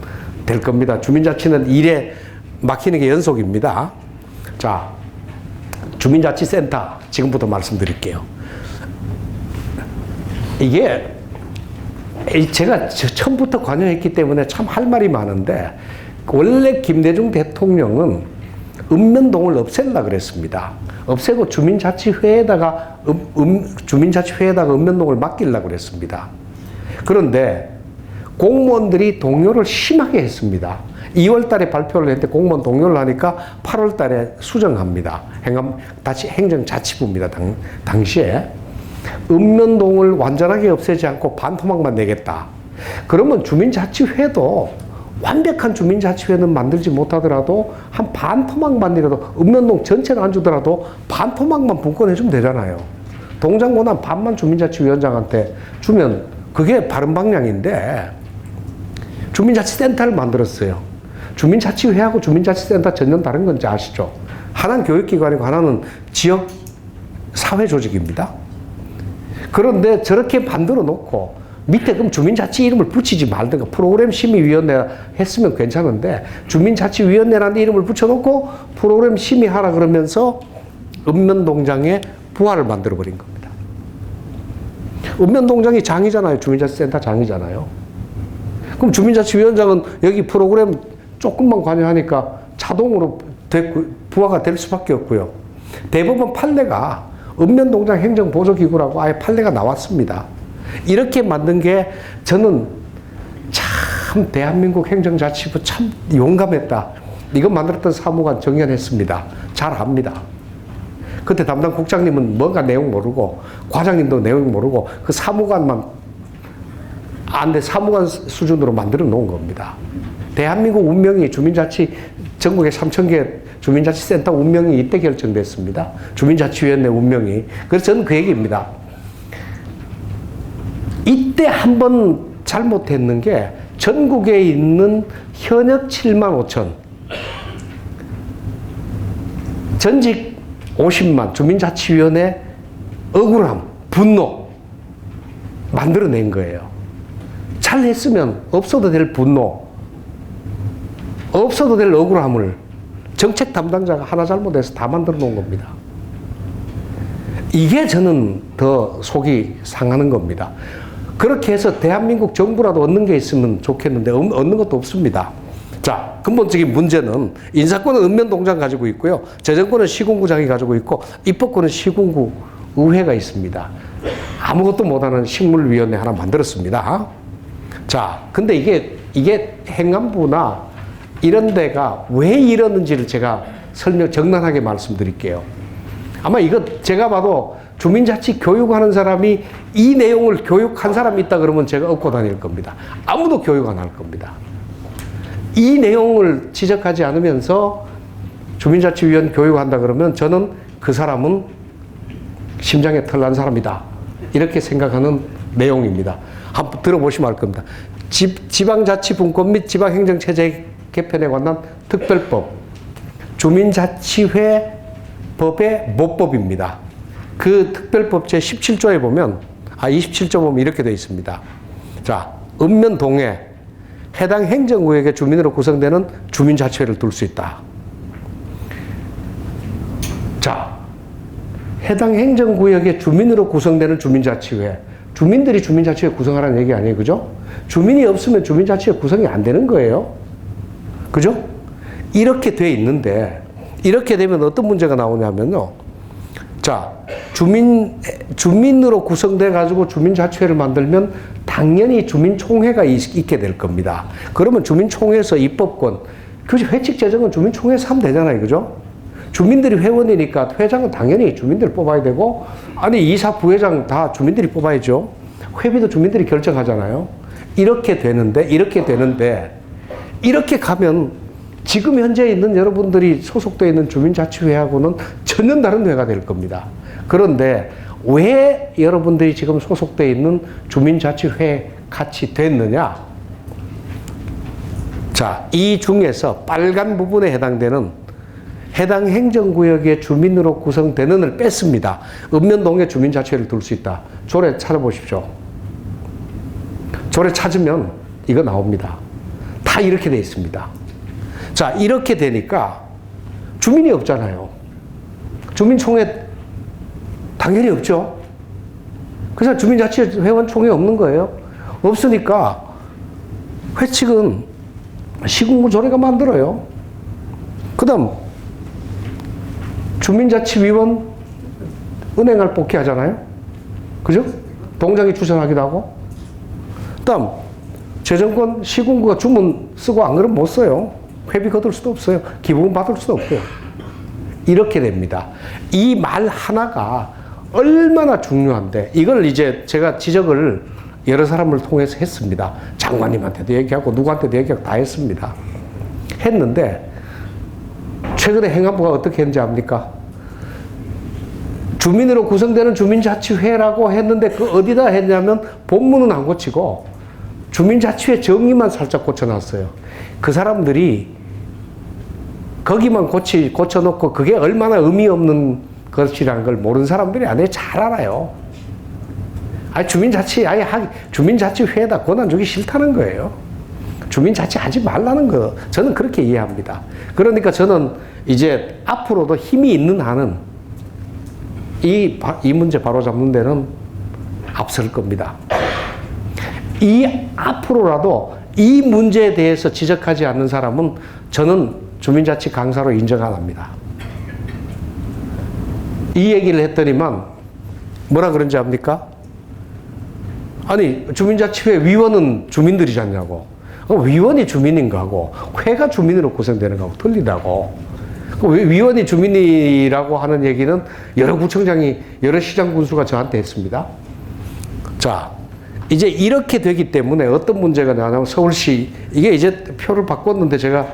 될 겁니다. 주민자치는 일에 막히는 게 연속입니다. 자, 주민자치센터 지금부터 말씀드릴게요. 이게 제가 처음부터 관여했기 때문에 참 할 말이 많은데 원래 김대중 대통령은 읍면동을 없앨라 그랬습니다. 없애고 주민자치회에다가 읍면동을 맡기려고 그랬습니다. 그런데 공무원들이 동요를 심하게 했습니다. 2월 달에 발표를 했는데 공무원 동요를 하니까 8월 달에 수정합니다. 행정자치부입니다. 당시에. 읍면동을 완전하게 없애지 않고 반토막만 내겠다. 그러면 주민자치회도 완벽한 주민자치회는 만들지 못하더라도 한 반토막만이라도 읍면동 전체를 안 주더라도 반토막만 분권해주면 되잖아요. 동장 권한 반만 주민자치위원장한테 주면 그게 바른 방향인데 주민자치센터를 만들었어요. 주민자치회하고 주민자치센터 전혀 다른 건지 아시죠? 하나는 교육기관이고 하나는 지역 사회조직입니다. 그런데 저렇게 만들어 놓고 밑에 그럼 주민자치 이름을 붙이지 말든가 프로그램 심의위원회 했으면 괜찮은데 주민자치위원회라는 이름을 붙여놓고 프로그램 심의하라 그러면서 읍면동장에 부화를 만들어 버린 겁니다. 읍면동장이 장이잖아요. 주민자치센터 장이잖아요. 그럼 주민자치위원장은 여기 프로그램 조금만 관여하니까 자동으로 부화가 될 수밖에 없고요. 대법원 판례가 읍면동장 행정보조기구라고 아예 판례가 나왔습니다. 이렇게 만든 게 저는 참 대한민국 행정자치부 참 용감했다. 이거 만들었던 사무관 정연했습니다. 잘 압니다. 그때 담당 국장님은 뭔가 내용 모르고 과장님도 내용 모르고 그 사무관만 사무관 수준으로 만들어 놓은 겁니다. 대한민국 운명이 주민자치 전국에 3,000개 주민자치센터 운명이 이때 결정됐습니다. 주민자치위원회 운명이. 그래서 저는 그 얘기입니다. 이때 한번 잘못했는 게 전국에 있는 현역 7만 5천, 전직 50만 주민자치위원회 억울함, 분노 만들어낸 거예요. 잘했으면 없어도 될 분노, 없어도 될 억울함을 정책 담당자가 하나 잘못해서 다 만들어 놓은 겁니다. 이게 저는 더 속이 상하는 겁니다. 그렇게 해서 대한민국 정부라도 얻는 게 있으면 좋겠는데 얻는 것도 없습니다. 자, 근본적인 문제는 인사권은 읍면동장 가지고 있고요. 재정권은 시군구장이 가지고 있고 입법권은 시군구 의회가 있습니다. 아무것도 못하는 식물위원회 하나 만들었습니다. 자, 근데 이게 행안부나 이런 데가 왜 이러는지를 제가 정난하게 말씀드릴게요. 아마 이거 제가 봐도 주민자치 교육하는 사람이 이 내용을 교육한 사람이 있다 그러면 제가 업고 다닐 겁니다. 아무도 교육 안 할 겁니다. 이 내용을 지적하지 않으면서 주민자치위원 교육한다 그러면 저는 그 사람은 심장에 털 난 사람이다. 이렇게 생각하는 내용입니다. 한번 들어보시면 알 겁니다. 지방자치분권 및 지방행정체제 개편에 관한 특별법, 주민자치회 법의 모법입니다. 그 특별법 제17조에 보면, 27조 보면 이렇게 되어 있습니다. 자, 읍면동에 해당 행정구역의 주민으로 구성되는 주민자치회를 둘 수 있다. 자, 해당 행정구역의 주민으로 구성되는 주민자치회. 주민들이 주민자치회 구성하라는 얘기 아니에요. 그죠? 주민이 없으면 주민자치회 구성이 안 되는 거예요. 그죠? 이렇게 돼 있는데, 이렇게 되면 어떤 문제가 나오냐면요. 자, 주민으로 구성돼 가지고 주민자치회를 만들면 당연히 주민총회가 있게 될 겁니다. 그러면 주민총회에서 입법권, 그지 회칙 제정은 주민총회에서 하면 되잖아요. 그죠? 주민들이 회원이니까 회장은 당연히 주민들 뽑아야 되고, 아니, 이사, 부회장 다 주민들이 뽑아야죠. 회비도 주민들이 결정하잖아요. 이렇게 되는데, 이렇게 가면 지금 현재 있는 여러분들이 소속되어 있는 주민자치회하고는 전혀 다른 회가 될 겁니다. 그런데 왜 여러분들이 지금 소속되어 있는 주민자치회 같이 됐느냐? 자, 이 중에서 빨간 부분에 해당되는 해당 행정구역의 주민으로 구성되는을 뺐습니다. 읍면동에 주민자치회를 둘 수 있다. 조례 찾아보십시오. 조례 찾으면 이거 나옵니다. 다 이렇게 돼 있습니다. 자, 이렇게 되니까 주민이 없잖아요. 주민총회 당연히 없죠. 그래서 주민자치회원 총회 없는 거예요. 없으니까 회칙은 시군구 조례가 만들어요. 그 다음 주민자치위원 은행을 복귀하잖아요. 그죠? 동장이 추천하기도 하고. 그 다음 재정권 시군구가 주문 쓰고 안 그러면 못 써요. 회비 거둘 수도 없어요. 기부금 받을 수도 없고요. 이렇게 됩니다. 이 말 하나가 얼마나 중요한데, 이걸 이제 제가 지적을 여러 사람을 통해서 했습니다. 장관님한테도 얘기하고 누구한테도 얘기하고 다 했습니다. 했는데 최근에 행안부가 어떻게 했는지 압니까? 주민으로 구성되는 주민자치회라고 했는데 그 어디다 했냐면 본문은 안 고치고 주민자치회 정의만 살짝 고쳐놨어요. 그 사람들이 거기만 고쳐놓고 그게 얼마나 의미 없는 것이라는 걸 모르는 사람들이 아니에요. 잘 알아요. 주민자치회에다 권한 주기 싫다는 거예요. 주민자치 하지 말라는 거. 저는 그렇게 이해합니다. 그러니까 저는 이제 앞으로도 힘이 있는 한은 이 문제 바로 잡는 데는 앞설 겁니다. 앞으로라도 이 문제에 대해서 지적하지 않는 사람은 저는 주민자치 강사로 인정 안 합니다. 이 얘기를 했더니만 뭐라 그런지 압니까? 아니, 주민자치회 위원은 주민들이잖냐고. 위원이 주민인가 하고 회가 주민으로 구성되는 거하고 틀리다고. 위원이 주민이라고 하는 얘기는 여러 구청장이, 여러 시장 군수가 저한테 했습니다. 자, 이제 이렇게 되기 때문에 어떤 문제가 나냐면 서울시 이게 이제 표를 바꿨는데 제가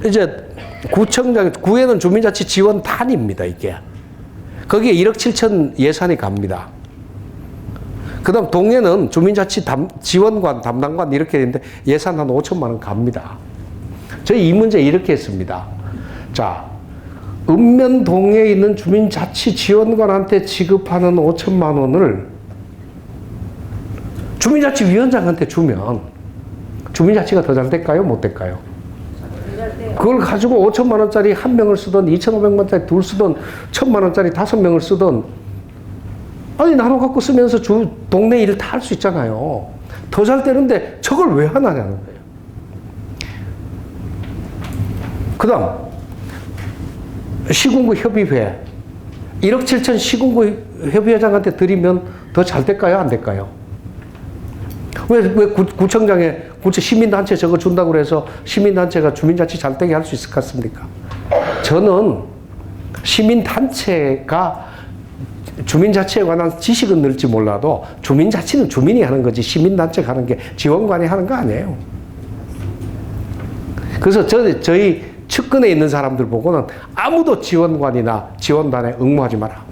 이제 구청장 구에는 주민자치 지원단입니다 이게. 거기에 1억 7천 예산이 갑니다. 그다음 동에는 주민자치 지원관 담당관 이렇게 되는데 예산 한 5천만 원 갑니다. 저희 이 문제 이렇게 했습니다. 자, 읍면동에 있는 주민자치 지원관한테 지급하는 5천만 원을 주민자치위원장한테 주면 주민자치가 더 잘 될까요? 못 될까요? 그걸 가지고 5천만 원짜리 한 명을 쓰든 2,500만 원짜리 둘 쓰든 1,000만 원짜리 5명을 쓰든 아니 나눠 갖고 쓰면서 동네 일을 다 할 수 있잖아요. 더 잘 되는데 저걸 왜 하나냐는 거예요. 그 다음 시군구 협의회 1억 7천 시군구 협의회장한테 드리면 더 잘 될까요? 안 될까요? 왜 구청장에 시민단체 저거 준다고 그래서 시민단체가 주민자치 잘 되게 할 수 있을 것 같습니까? 저는 시민단체가 주민자치에 관한 지식은 늘지 몰라도 주민자치는 주민이 하는 거지 시민단체가 하는 게 지원관이 하는 거 아니에요. 그래서 저희 측근에 있는 사람들 보고는 아무도 지원관이나 지원단에 응모하지 마라.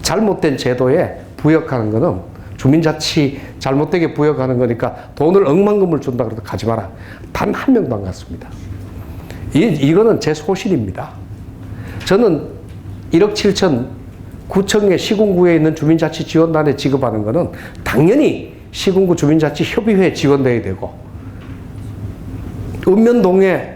잘못된 제도에 부역하는 거는 주민자치 잘못되게 부역하는 거니까 돈을 억만금을 준다 그래도 가지 마라. 단 한 명도 안 갔습니다. 이거는 제 소신입니다. 저는 1억 7천 구청의 시군구에 있는 주민자치 지원단에 지급하는 거는 당연히 시군구 주민자치 협의회에 지원돼야 되고 읍면동에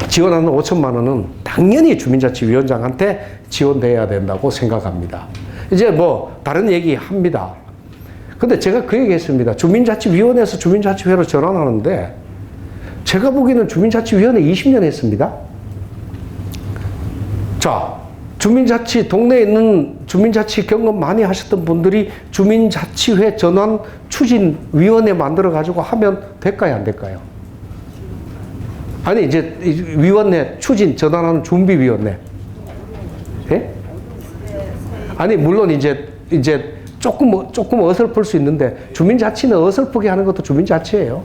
지원하는 5천만 원은 당연히 주민자치위원장한테 지원돼야 된다고 생각합니다. 이제 뭐 다른 얘기 합니다. 근데 제가 그 얘기 했습니다. 주민자치위원회에서 주민자치회로 전환하는데 제가 보기에는 주민자치위원회 20년 했습니다. 자, 주민자치 동네에 있는 주민자치 경험 많이 하셨던 분들이 주민자치회 전환 추진위원회 만들어 가지고 하면 될까요? 안 될까요? 아니 이제 위원회 추진 전환하는 준비위원회. 예? 아니 물론 이제 조금 어설플 수 있는데 주민자치는 어설프게 하는 것도 주민자치예요.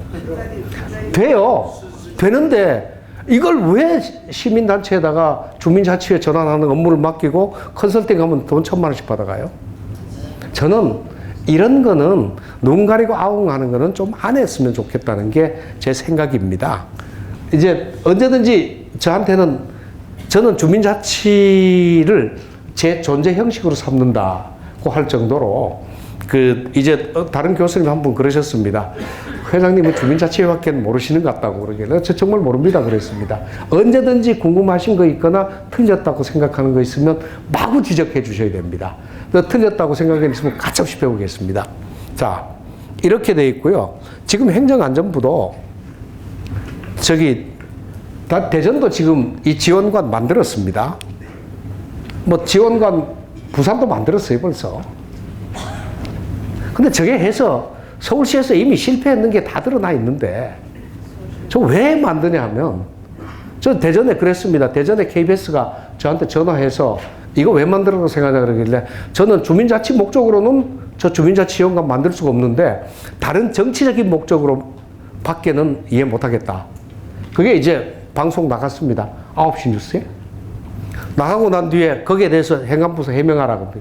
돼요. 되는데 이걸 왜 시민단체에다가 주민자치회 전환하는 업무를 맡기고 컨설팅 하면 돈 1,000만 원씩 받아가요? 저는 이런 거는 눈 가리고 아웅하는 거는 좀 안 했으면 좋겠다는 게 제 생각입니다. 이제 언제든지 저한테는 저는 주민자치를 제 존재 형식으로 삼는다고 할 정도로 이제 다른 교수님 한 분 그러셨습니다. 회장님은 주민자치회밖에 모르시는 것 같다고 그러길래 저 정말 모릅니다 그랬습니다. 언제든지 궁금하신 거 있거나 틀렸다고 생각하는 거 있으면 마구 지적해 주셔야 됩니다. 틀렸다고 생각했으면 가차없이 배우겠습니다. 자, 이렇게 돼 있고요. 지금 행정안전부도 대전도 지금 이 지원관 만들었습니다. 뭐 지원관 부산도 만들었어요 벌써. 근데 저게 해서 서울시에서 이미 실패했는 게 다 드러나 있는데 저 왜 만드냐 하면 저 대전에 그랬습니다. 대전에 KBS가 저한테 전화해서 이거 왜 만들어라고 생각하냐 그러길래 저는 주민자치 목적으로는 저 주민자치 지원관 만들 수가 없는데 다른 정치적인 목적으로 밖에는 이해 못하겠다. 그게 이제 방송 나갔습니다. 9시 뉴스에. 나가고 난 뒤에 거기에 대해서 행안부에서 해명하라고.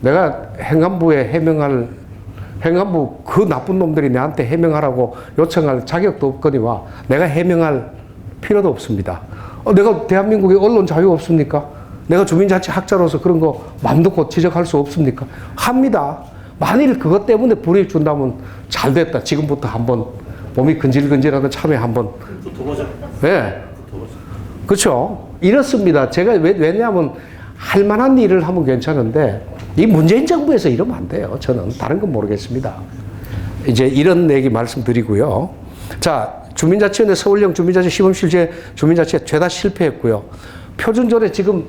내가 행안부에 행안부 그 나쁜 놈들이 내한테 해명하라고 요청할 자격도 없거니와 내가 해명할 필요도 없습니다. 내가 대한민국에 언론 자유 없습니까? 내가 주민자치 학자로서 그런 거 맘 놓고 지적할 수 없습니까? 합니다. 만일 그것 때문에 불이익 준다면 잘 됐다. 지금부터 한번 몸이 근질근질하던 참에 한번. 붙어보자. 네. 그렇죠. 이렇습니다. 제가 왜냐하면 할 만한 일을 하면 괜찮은데 이 문재인 정부에서 이러면 안 돼요. 저는 다른 건 모르겠습니다. 이제 이런 얘기 말씀드리고요. 자, 주민자치위원회 서울형 주민자치 시범실제 주민자치가 죄다 실패했고요. 표준조례 지금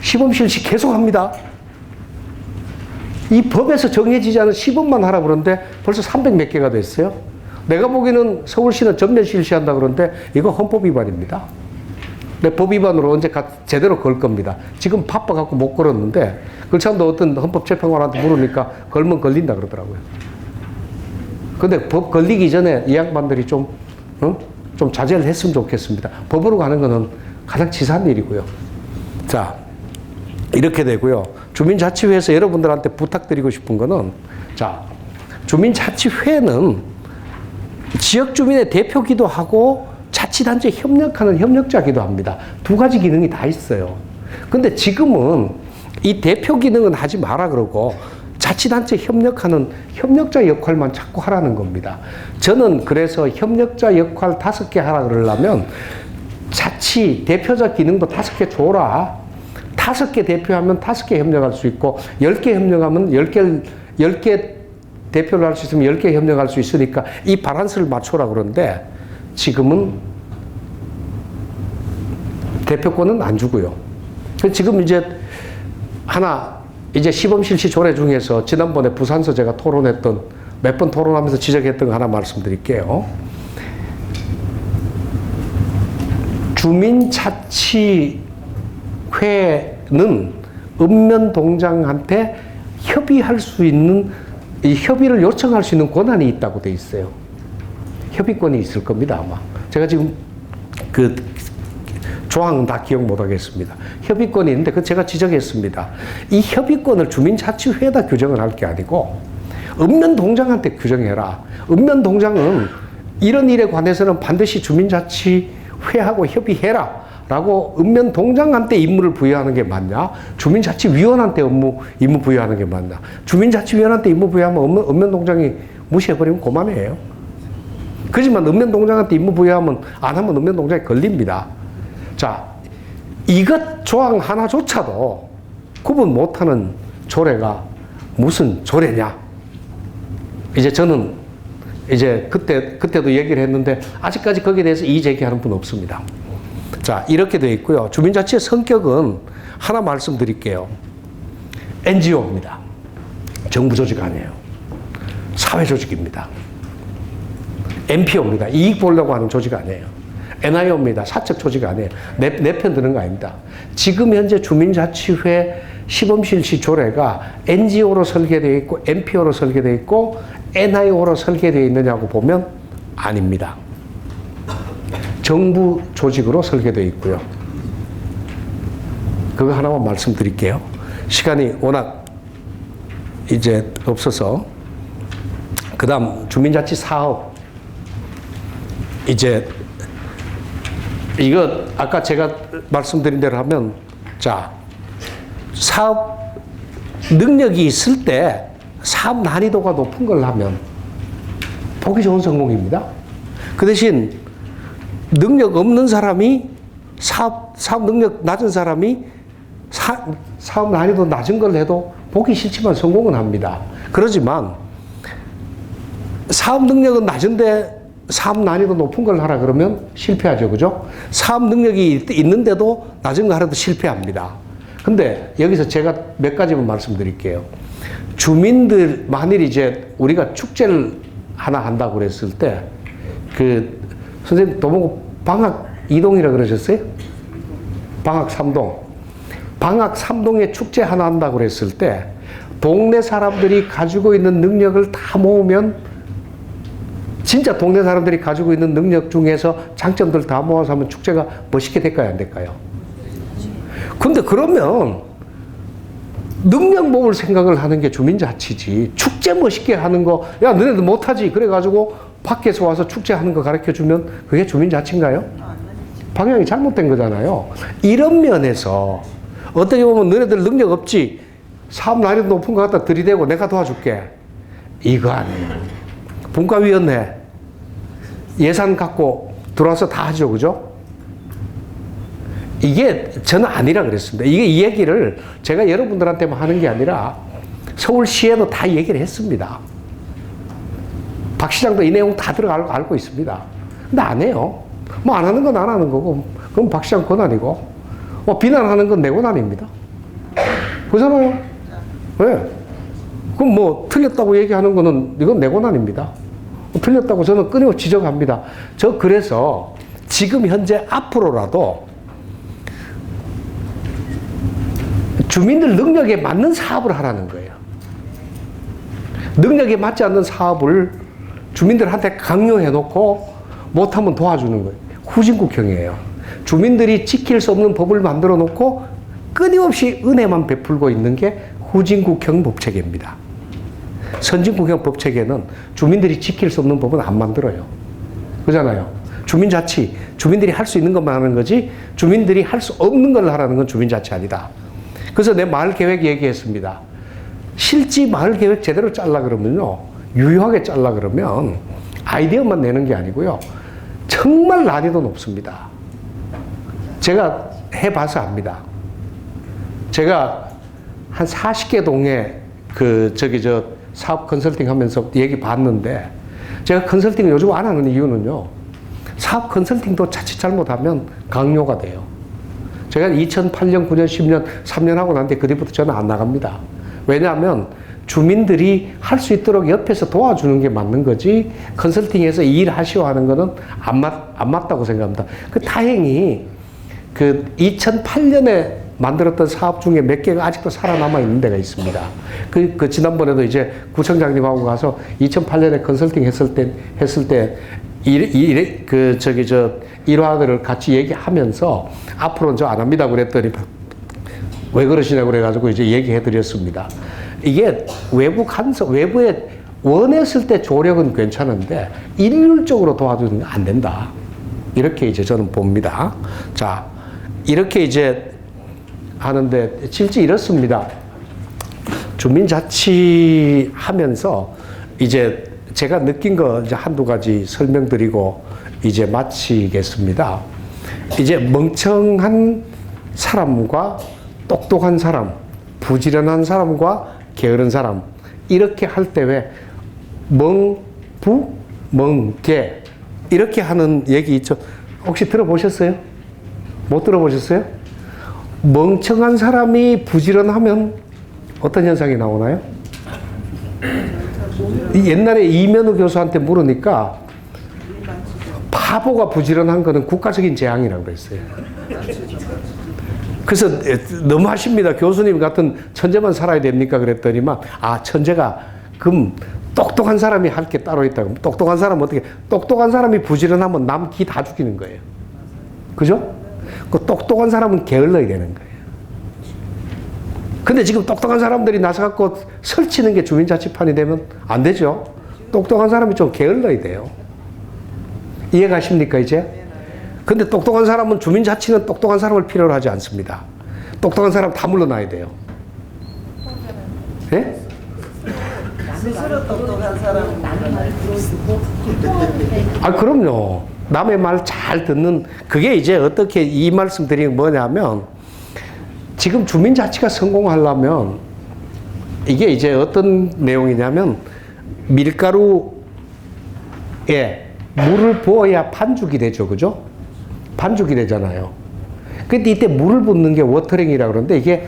시범실시 계속합니다. 이 법에서 정해지지 않은 시범만 하라 그러는데 벌써 300 몇 개가 됐어요. 내가 보기에는 서울시는 전면 실시한다 그러는데 이거 헌법 위반입니다. 내 법 위반으로 언제 제대로 걸 겁니다. 지금 바빠갖고 못 걸었는데, 그렇지 않아도 어떤 헌법재판관한테 물으니까 걸면 걸린다 그러더라고요. 근데 법 걸리기 전에 이 양반들이 좀 자제를 했으면 좋겠습니다. 법으로 가는 거는 가장 치사한 일이고요. 자, 이렇게 되고요. 주민자치회에서 여러분들한테 부탁드리고 싶은 거는, 자, 주민자치회는 지역 주민의 대표기도 하고 자치단체 협력하는 협력자기도 합니다. 두 가지 기능이 다 있어요. 근데 지금은 이 대표 기능은 하지 마라 그러고 자치단체 협력하는 협력자 역할만 자꾸 하라는 겁니다. 저는 그래서 협력자 역할 5개 하라 그러려면 자치 대표자 기능도 5개 줘라. 5개 대표하면 5개 협력할 수 있고 10개 협력하면 10개 대표를 할 수 있으면 10개 협력할 수 있으니까 이 밸런스를 맞춰라 그러는데 지금은 대표권은 안 주고요. 지금 이제 이제 시범실시 조례 중에서 지난번에 부산서 제가 토론했던 몇 번 토론하면서 지적했던 거 하나 말씀드릴게요. 주민자치회는 읍면동장한테 협의할 수 있는, 이 협의를 요청할 수 있는 권한이 있다고 돼 있어요. 협의권이 있을 겁니다, 아마. 제가 지금 그 조항은 다 기억 못 하겠습니다. 협의권이 있는데 그 제가 지적했습니다. 이 협의권을 주민자치회에다 규정을 할 게 아니고 읍면동장한테 규정해라. 읍면동장은 이런 일에 관해서는 반드시 주민자치회하고 협의해라 라고 읍면동장한테 임무를 부여하는 게 맞냐? 주민자치위원한테 임무 부여하는 게 맞냐? 주민자치위원한테 임무 부여하면 읍면동장이 무시해버리면 그만이에요. 그렇지만 읍면동장한테 임무 부여하면 안 하면 읍면동장에 걸립니다. 자, 이것 조항 하나조차도 구분 못하는 조례가 무슨 조례냐? 이제 저는 이제 그때도 얘기를 했는데 아직까지 거기에 대해서 이의 제기하는 분 없습니다. 자, 이렇게 되어 있고요. 주민자치의 성격은 하나 말씀드릴게요. NGO입니다. 정부 조직 아니에요. 사회 조직입니다. NPO입니다. 이익 보려고 하는 조직 아니에요. NIO입니다. 사적 조직 아니에요. 내 편 드는 거 아닙니다. 지금 현재 주민자치회 시범실시 조례가 NGO로 설계되어 있고 NPO로 설계되어 있고 NIO로 설계되어 있느냐고 보면 아닙니다. 정부 조직으로 설계되어 있고요. 그거 하나만 말씀드릴게요. 시간이 워낙 이제 없어서. 그 다음 주민자치 사업. 이제 이거 아까 제가 말씀드린 대로 하면, 자, 사업 능력이 있을 때 사업 난이도가 높은 걸 하면 보기 좋은 성공입니다. 그 대신 능력 없는 사람이 사업 능력 낮은 사람이 사업 난이도 낮은 걸 해도 보기 싫지만 성공은 합니다. 그러지만 사업 능력은 낮은데 사업 난이도 높은 걸 하라 그러면 실패하죠. 그죠? 사업 능력이 있는데도 낮은 거 하라도 실패합니다. 근데 여기서 제가 몇 가지만 말씀드릴게요. 주민들, 만일 이제 우리가 축제를 하나 한다고 그랬을 때, 선생님 도보고 방학 2동이라 그러셨어요? 방학 3동. 방학 3동에 축제 하나 한다고 그랬을 때, 동네 사람들이 가지고 있는 능력을 다 모으면 진짜 동네 사람들이 가지고 있는 능력 중에서 장점들 다 모아서 하면 축제가 멋있게 될까요? 안 될까요? 근데 그러면 능력 모을 생각을 하는 게 주민자치지. 축제 멋있게 하는 거, 야, 너네들 못하지. 그래가지고 밖에서 와서 축제하는 거 가르쳐주면 그게 주민자치인가요? 방향이 잘못된 거잖아요. 이런 면에서 어떻게 보면 너네들 능력 없지. 사업 난이도 높은 거 갖다 들이대고 내가 도와줄게. 이거 아니에요. 분과위원회 예산 갖고 들어와서 다 하죠. 그죠? 이게 저는 아니라 그랬습니다. 이게 이 얘기를 제가 여러분들한테만 하는 게 아니라 서울시에도 다 얘기를 했습니다. 박 시장도 이 내용 다 알고 있습니다. 근데 안 해요. 뭐 안 하는 건 안 하는 거고, 그럼 박 시장 권한이고, 뭐 비난하는 건 내 권한입니다. 그렇잖아요? 왜? 그럼 뭐 틀렸다고 얘기하는 거는 이건 내 권한입니다. 틀렸다고 저는 끊임없이 지적합니다. 그래서 지금 현재 앞으로라도 주민들 능력에 맞는 사업을 하라는 거예요. 능력에 맞지 않는 사업을 주민들한테 강요해 놓고 못하면 도와주는 거예요. 후진국형이에요. 주민들이 지킬 수 없는 법을 만들어 놓고 끊임없이 은혜만 베풀고 있는 게 후진국형 법체계입니다. 선진국형 법체계는 주민들이 지킬 수 없는 법은 안 만들어요. 그잖아요. 주민자치, 주민들이 할 수 있는 것만 하는 거지 주민들이 할 수 없는 걸 하라는 건 주민자치 아니다. 그래서 내 마을계획 얘기했습니다. 실제 마을계획 제대로 짤라 그러면요, 유효하게 짤라 그러면 아이디어만 내는 게 아니고요, 정말 난이도 높습니다. 제가 해봐서 압니다. 제가 한 40개 동에 사업 컨설팅 하면서 얘기 봤는데, 제가 컨설팅을 요즘 안 하는 이유는요, 사업 컨설팅도 자칫 잘못하면 강요가 돼요. 제가 2008년, 9년, 10년, 3년 하고 난 뒤 그 뒤부터 저는 안 나갑니다. 왜냐하면 주민들이 할 수 있도록 옆에서 도와주는 게 맞는 거지, 컨설팅에서 이 일 하시오 하는 거는 안 맞다고 생각합니다. 다행히 2008년에 만들었던 사업 중에 몇 개가 아직도 살아남아 있는 데가 있습니다. 지난번에도 이제 구청장님하고 가서 2008년에 컨설팅 했을 때 일화들을 같이 얘기하면서 앞으로는 저 안 합니다 그랬더니 왜 그러시냐고 그래가지고 이제 얘기해 드렸습니다. 이게 외부에 원했을 때 조력은 괜찮은데 일률적으로 도와주는 건 안 된다. 이렇게 이제 저는 봅니다. 자, 이렇게 이제 하는데 실제 이렇습니다. 주민자치 하면서 이제 제가 느낀 거 이제 한두 가지 설명드리고 이제 마치겠습니다. 이제 멍청한 사람과 똑똑한 사람, 부지런한 사람과 게으른 사람, 이렇게 할 때 왜 멍게 이렇게 하는 얘기 있죠. 혹시 들어보셨어요? 못 들어보셨어요? 멍청한 사람이 부지런하면 어떤 현상이 나오나요? 옛날에 이면우 교수한테 물으니까 바보가 부지런한 거는 국가적인 재앙이라고 그랬어요. 그래서 너무 하십니다. 교수님 같은 천재만 살아야 됩니까? 그랬더니만, 천재가 그럼 똑똑한 사람이 할 게 따로 있다고. 똑똑한 사람은 어떻게, 똑똑한 사람이 부지런하면 남 기 다 죽이는 거예요. 그죠? 그 똑똑한 사람은 게을러야 되는 거예요. 근데 지금 똑똑한 사람들이 나서갖고 설치는 게 주민자치판이 되면 안 되죠. 똑똑한 사람이 좀 게을러야 돼요. 이해 가십니까, 이제? 근데 똑똑한 사람은, 주민자치는 똑똑한 사람을 필요로 하지 않습니다. 똑똑한 사람 다 물러나야 돼요. 예? 스스로 똑똑한 사람은 그럼요. 남의 말 잘 듣는, 그게 이제 어떻게 이 말씀 드리는 뭐냐면, 지금 주민자치가 성공하려면, 이게 이제 어떤 내용이냐면, 밀가루에 물을 부어야 반죽이 되죠. 그죠? 반죽이 되잖아요. 근데 이때 물을 붓는 게 워터링이라고 그러는데, 이게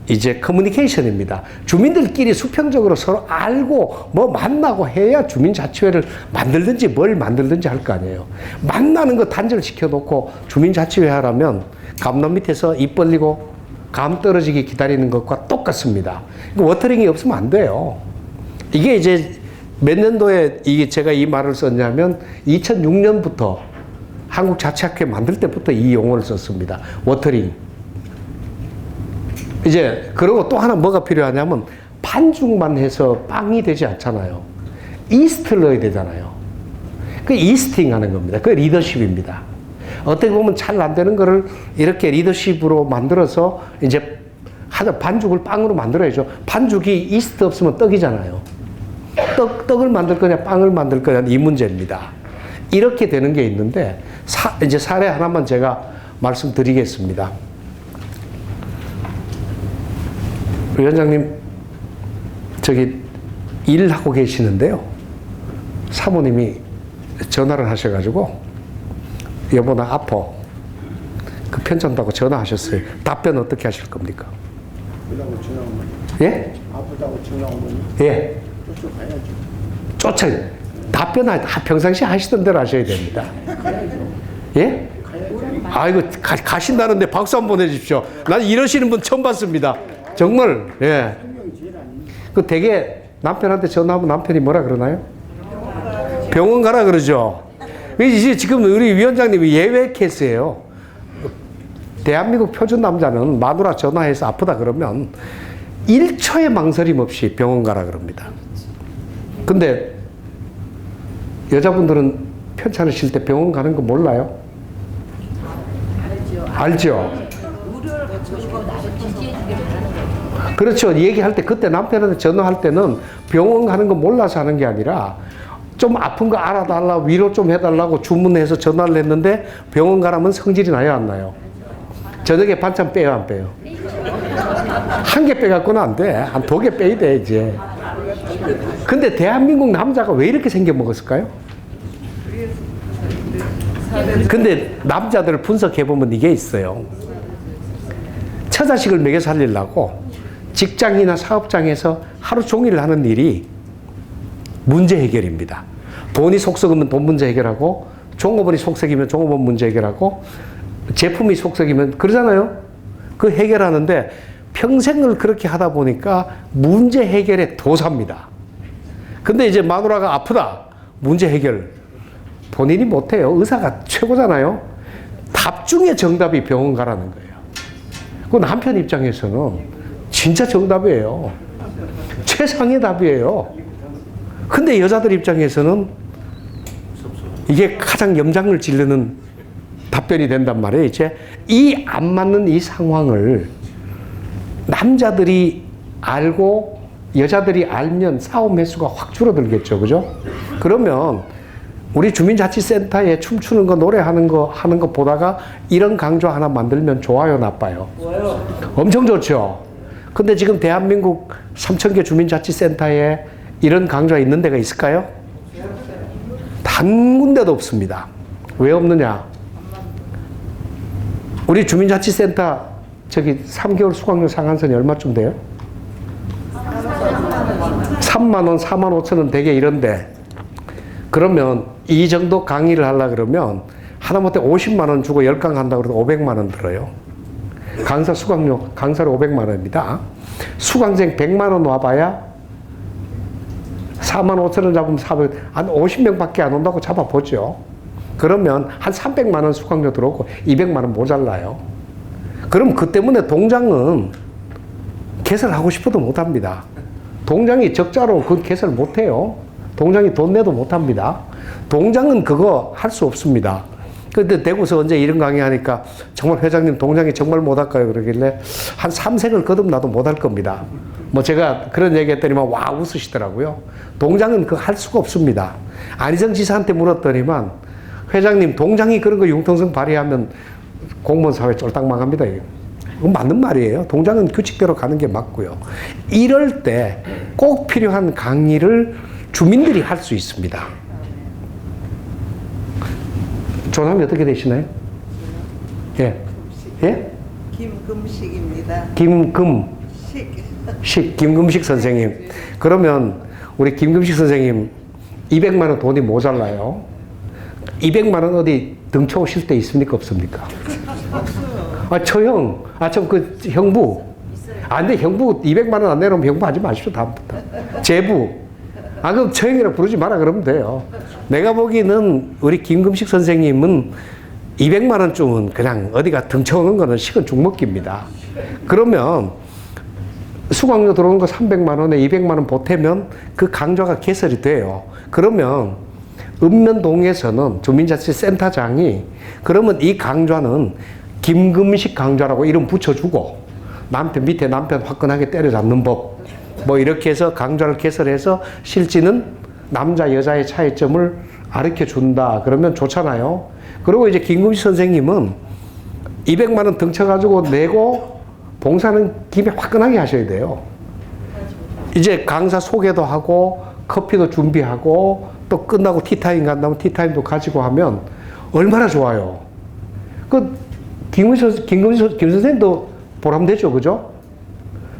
이제 커뮤니케이션입니다. 주민들끼리 수평적으로 서로 알고 뭐 만나고 해야 주민자치회를 만들든지 뭘 만들든지 할 거 아니에요. 만나는 거 단절시켜 놓고 주민자치회 하라면 감람 밑에서 입 벌리고 감 떨어지기 기다리는 것과 똑같습니다. 워터링이 없으면 안 돼요. 이게 이제 몇 년도에 제가 이 말을 썼냐면 2006년부터 한국자치학회 만들 때부터 이 용어를 썼습니다. 워터링. 이제 그리고 또 하나 뭐가 필요하냐면, 반죽만 해서 빵이 되지 않잖아요. 이스트를 넣어야 되잖아요. 그 이스팅 하는 겁니다. 그 리더십입니다. 어떻게 보면 잘 안 되는 거를 이렇게 리더십으로 만들어서 이제 반죽을 빵으로 만들어야죠. 반죽이 이스트 없으면 떡이잖아요. 떡을 만들 거냐 빵을 만들 거냐 이 문제입니다. 이렇게 되는 게 있는데, 이제 사례 하나만 제가 말씀드리겠습니다. 위원장님, 일하고 계시는데요. 사모님이 전화를 하셔가지고, 여보, 나 아파. 편찮다고 전화하셨어요. 답변 어떻게 하실 겁니까? 아프다고 전화오면. 예? 아프다고 전화오면. 예. 쫓아가야죠. 답변 평상시 하시던 대로 하셔야 됩니다. 가야죠. 예? 가야죠. 아이고, 가신다는데 박수 한번 해주십시오. 난 이러시는 분 처음 봤습니다. 정말, 예. 그 되게 남편한테 전화하면 남편이 뭐라 그러나요? 병원 가라 그러죠. 이제 지금 우리 위원장님이 예외 케이스예요. 대한민국 표준 남자는 마누라 전화해서 아프다 그러면 1초의 망설임 없이 병원 가라 그럽니다. 근데 여자분들은 편찮으실 때 병원 가는 거 몰라요? 알죠? 그렇죠. 얘기할 때 그때 남편한테 전화할 때는 병원 가는 거 몰라서 하는 게 아니라 좀 아픈 거 알아달라, 위로 좀 해달라고 주문해서 전화를 했는데 병원 가라면 성질이 나요, 안 나요? 저녁에 반찬 빼요, 안 빼요? 한 개 빼갖고는 안 돼. 한 2개 빼야 돼, 이제. 근데 대한민국 남자가 왜 이렇게 생겨 먹었을까요? 근데 남자들을 분석해보면 이게 있어요. 처자식을 먹여 살리려고 직장이나 사업장에서 하루 종일 하는 일이 문제 해결입니다. 돈이 속썩으면 돈 문제 해결하고, 종업원이 속썩이면 종업원 문제 해결하고, 제품이 속썩이면 그러잖아요. 그 해결하는데 평생을 그렇게 하다 보니까 문제 해결의 도사입니다. 근데 이제 마누라가 아프다. 문제 해결. 본인이 못해요. 의사가 최고잖아요. 답 중에 정답이 병원 가라는 거예요. 그 남편 입장에서는 진짜 정답이에요. 최상의 답이에요. 근데 여자들 입장에서는 이게 가장 염장을 지르는 답변이 된단 말이에요. 이제 이 안 맞는 이 상황을 남자들이 알고 여자들이 알면 싸움 횟수가 확 줄어들겠죠. 그죠? 그러면 우리 주민자치센터에 춤추는 거, 노래하는 거, 하는 거 보다가 이런 강조 하나 만들면 좋아요, 나빠요? 좋아요. 엄청 좋죠. 근데 지금 대한민국 3,000개 주민자치센터에 이런 강조가 있는 데가 있을까요? 단 군데도 없습니다. 왜 없느냐? 우리 주민자치센터 저기 3개월 수강료 상한선이 얼마쯤 돼요? 3만 원, 4만 5천 원 되게 이런데, 그러면 이 정도 강의를 하려 그러면 하다못해 50만 원 주고 10강 한다고 해도 500만 원 들어요. 강사 수강료, 강사로 500만 원입니다. 수강생 100만 원 와봐야 4만 5천 원 잡으면 400, 한 50명밖에 안 온다고 잡아보죠. 그러면 한 300만 원 수강료 들어오고 200만 원 모자라요. 그럼 그 때문에 동장은 개설하고 싶어도 못합니다. 동장이 적자로 그 개설 못해요. 동장이 돈 내도 못합니다. 동장은 그거 할 수 없습니다. 근데 대구에서 언제 이런 강의 하니까 정말 회장님 동장이 정말 못할까요? 그러길래 한 3생을 거듭나도 못할 겁니다. 뭐 제가 그런 얘기 했더니만 와 웃으시더라고요. 동장은 그거 할 수가 없습니다. 안희정 지사한테 물었더니만 회장님 동장이 그런 거 융통성 발휘하면 공무원 사회 쫄딱 망합니다. 이건 맞는 말이에요. 동장은 규칙대로 가는 게 맞고요. 이럴 때 꼭 필요한 강의를 주민들이 할 수 있습니다. 조남이 어떻게 되시나요? 예. 예? 김금식입니다. 김금식 선생님. 그러면 우리 김금식 선생님 200만 원 돈이 모자라요. 200만 원 어디 등쳐 오실 때 있습니까? 없습니까? 아, 처형. 아, 그 형부. 아, 근데 형부 200만 원 안 내놓으면 형부 하지 마십시오, 다음부터. 제부. 아, 그럼 처형이라 부르지 마라 그러면 돼요. 내가 보기에는 우리 김금식 선생님은 200만 원쯤은 그냥 어디가 등쳐오는 거는 식은 죽먹기입니다. 그러면 수강료 들어오는 거 300만 원에 200만 원 보태면 그 강좌가 개설이 돼요. 그러면 읍면동에서는 주민자치센터장이 그러면 이 강좌는 김금식 강좌라고 이름 붙여주고 밑에 남편 화끈하게 때려잡는 법 뭐 이렇게 해서 강좌를 개설해서 실지는 남자 여자의 차이점을 가르쳐 준다. 그러면 좋잖아요. 그리고 이제 김금식 선생님은 200만 원 등쳐가지고 내고 봉사는 김에 화끈하게 하셔야 돼요. 이제 강사 소개도 하고 커피도 준비하고 또 끝나고 티타임 간다면 티타임도 가지고 하면 얼마나 좋아요. 김 선생님도 보람되죠. 그죠?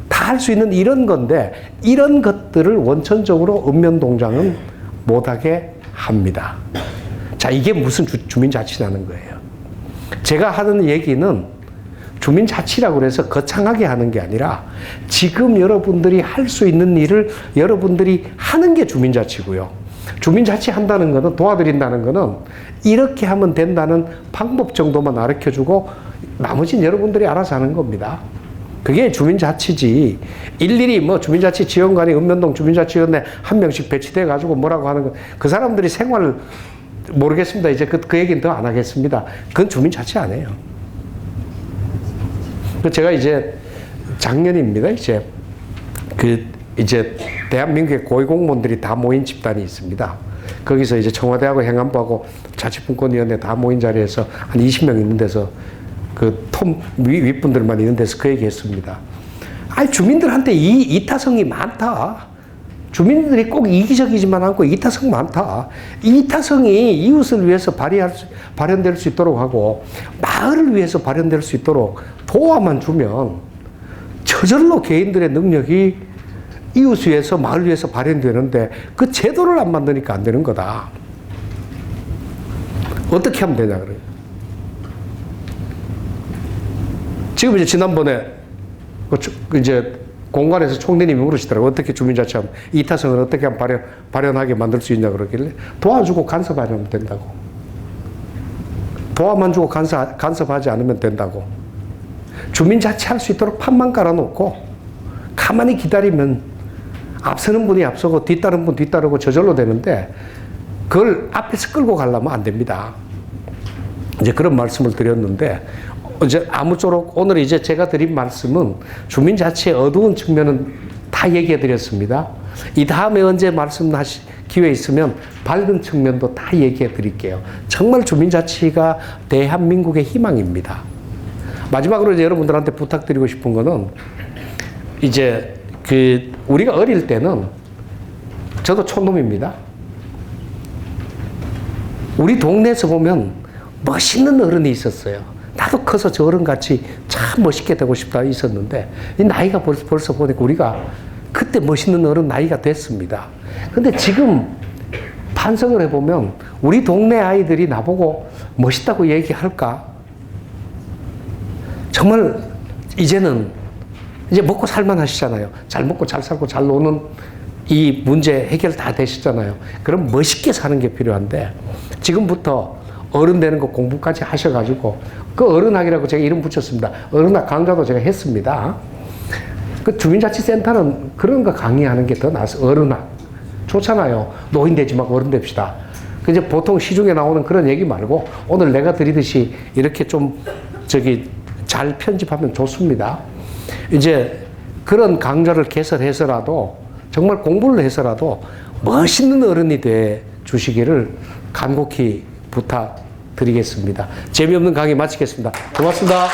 다 할 수 있는 이런 건데 이런 것들을 원천적으로 읍면동장은 못하게 합니다. 자, 이게 무슨 주민자치라는 거예요. 제가 하는 얘기는 주민자치라고 해서 거창하게 하는 게 아니라 지금 여러분들이 할 수 있는 일을 여러분들이 하는 게 주민자치고요. 주민자치 한다는 거는, 도와드린다는 거는 이렇게 하면 된다는 방법 정도만 가르쳐주고 나머지는 여러분들이 알아서 하는 겁니다. 그게 주민자치지. 일일이 뭐 주민자치 지원관이 읍면동 주민자치위원회 한 명씩 배치돼 가지고 뭐라고 하는 거, 그 사람들이 생활을 모르겠습니다. 이제 그 얘기는 더 안 하겠습니다. 그건 주민자치 아니에요. 제가 이제 작년입니다. 이제 대한민국의 고위공무원들이 다 모인 집단이 있습니다. 거기서 이제 청와대하고 행안부하고 자치분권위원회 다 모인 자리에서 한 20명 있는 데서 윗분들만 있는 데서 그 얘기 했습니다. 아니, 주민들한테 이타성이 많다. 주민들이 꼭 이기적이지만 않고 이타성 많다. 이타성이 이웃을 위해서 발현될 수 있도록 하고 마을을 위해서 발현될 수 있도록 도와만 주면 저절로 개인들의 능력이 이웃을 위해서 마을 위해서 발현되는데 그 제도를 안 만드니까 안 되는 거다. 어떻게 하면 되냐 그래요. 지금 이제 지난번에 이제 공간에서 총리님이 물으시더라고요. 어떻게 주민자치하면 이타성을 어떻게 하면 발현하게 만들 수 있냐 그러길래 도와주고 간섭하면 된다고. 도와만 주고 간섭하지 않으면 된다고. 주민자치할 수 있도록 판만 깔아놓고 가만히 기다리면 앞서는 분이 앞서고 뒤따른 분 뒤따르고 저절로 되는데 그걸 앞에서 끌고 가려면 안 됩니다. 이제 그런 말씀을 드렸는데 이제 아무쪼록 오늘 이제 제가 드린 말씀은 주민자치의 어두운 측면은 다 얘기해 드렸습니다. 이 다음에 언제 말씀하실 기회 있으면 밝은 측면도 다 얘기해 드릴게요. 정말 주민자치가 대한민국의 희망입니다. 마지막으로 이제 여러분들한테 부탁드리고 싶은 거는 이제 우리가 어릴 때는 저도 촌놈입니다. 우리 동네에서 보면 멋있는 어른이 있었어요. 나도 커서 저 어른같이 참 멋있게 되고 싶다 있었는데 이 나이가 벌써 보니까 우리가 그때 멋있는 어른 나이가 됐습니다. 근데 지금 반성을 해보면 우리 동네 아이들이 나보고 멋있다고 얘기할까? 정말 이제는 이제 먹고 살만 하시잖아요. 잘 먹고 잘 살고 잘 노는 이 문제 해결 다 되시잖아요. 그럼 멋있게 사는 게 필요한데 지금부터 어른 되는 거 공부까지 하셔가지고 그 어른학이라고 제가 이름 붙였습니다. 어른학 강좌도 제가 했습니다. 그 주민자치센터는 그런 거 강의하는 게 더 나아서 어른학 좋잖아요. 노인 되지 말고 어른 됩시다. 이제 보통 시중에 나오는 그런 얘기 말고 오늘 내가 드리듯이 이렇게 좀 잘 편집하면 좋습니다. 이제 그런 강좌를 개설해서라도 정말 공부를 해서라도 멋있는 어른이 돼 주시기를 간곡히 부탁드리겠습니다. 재미없는 강의 마치겠습니다. 고맙습니다.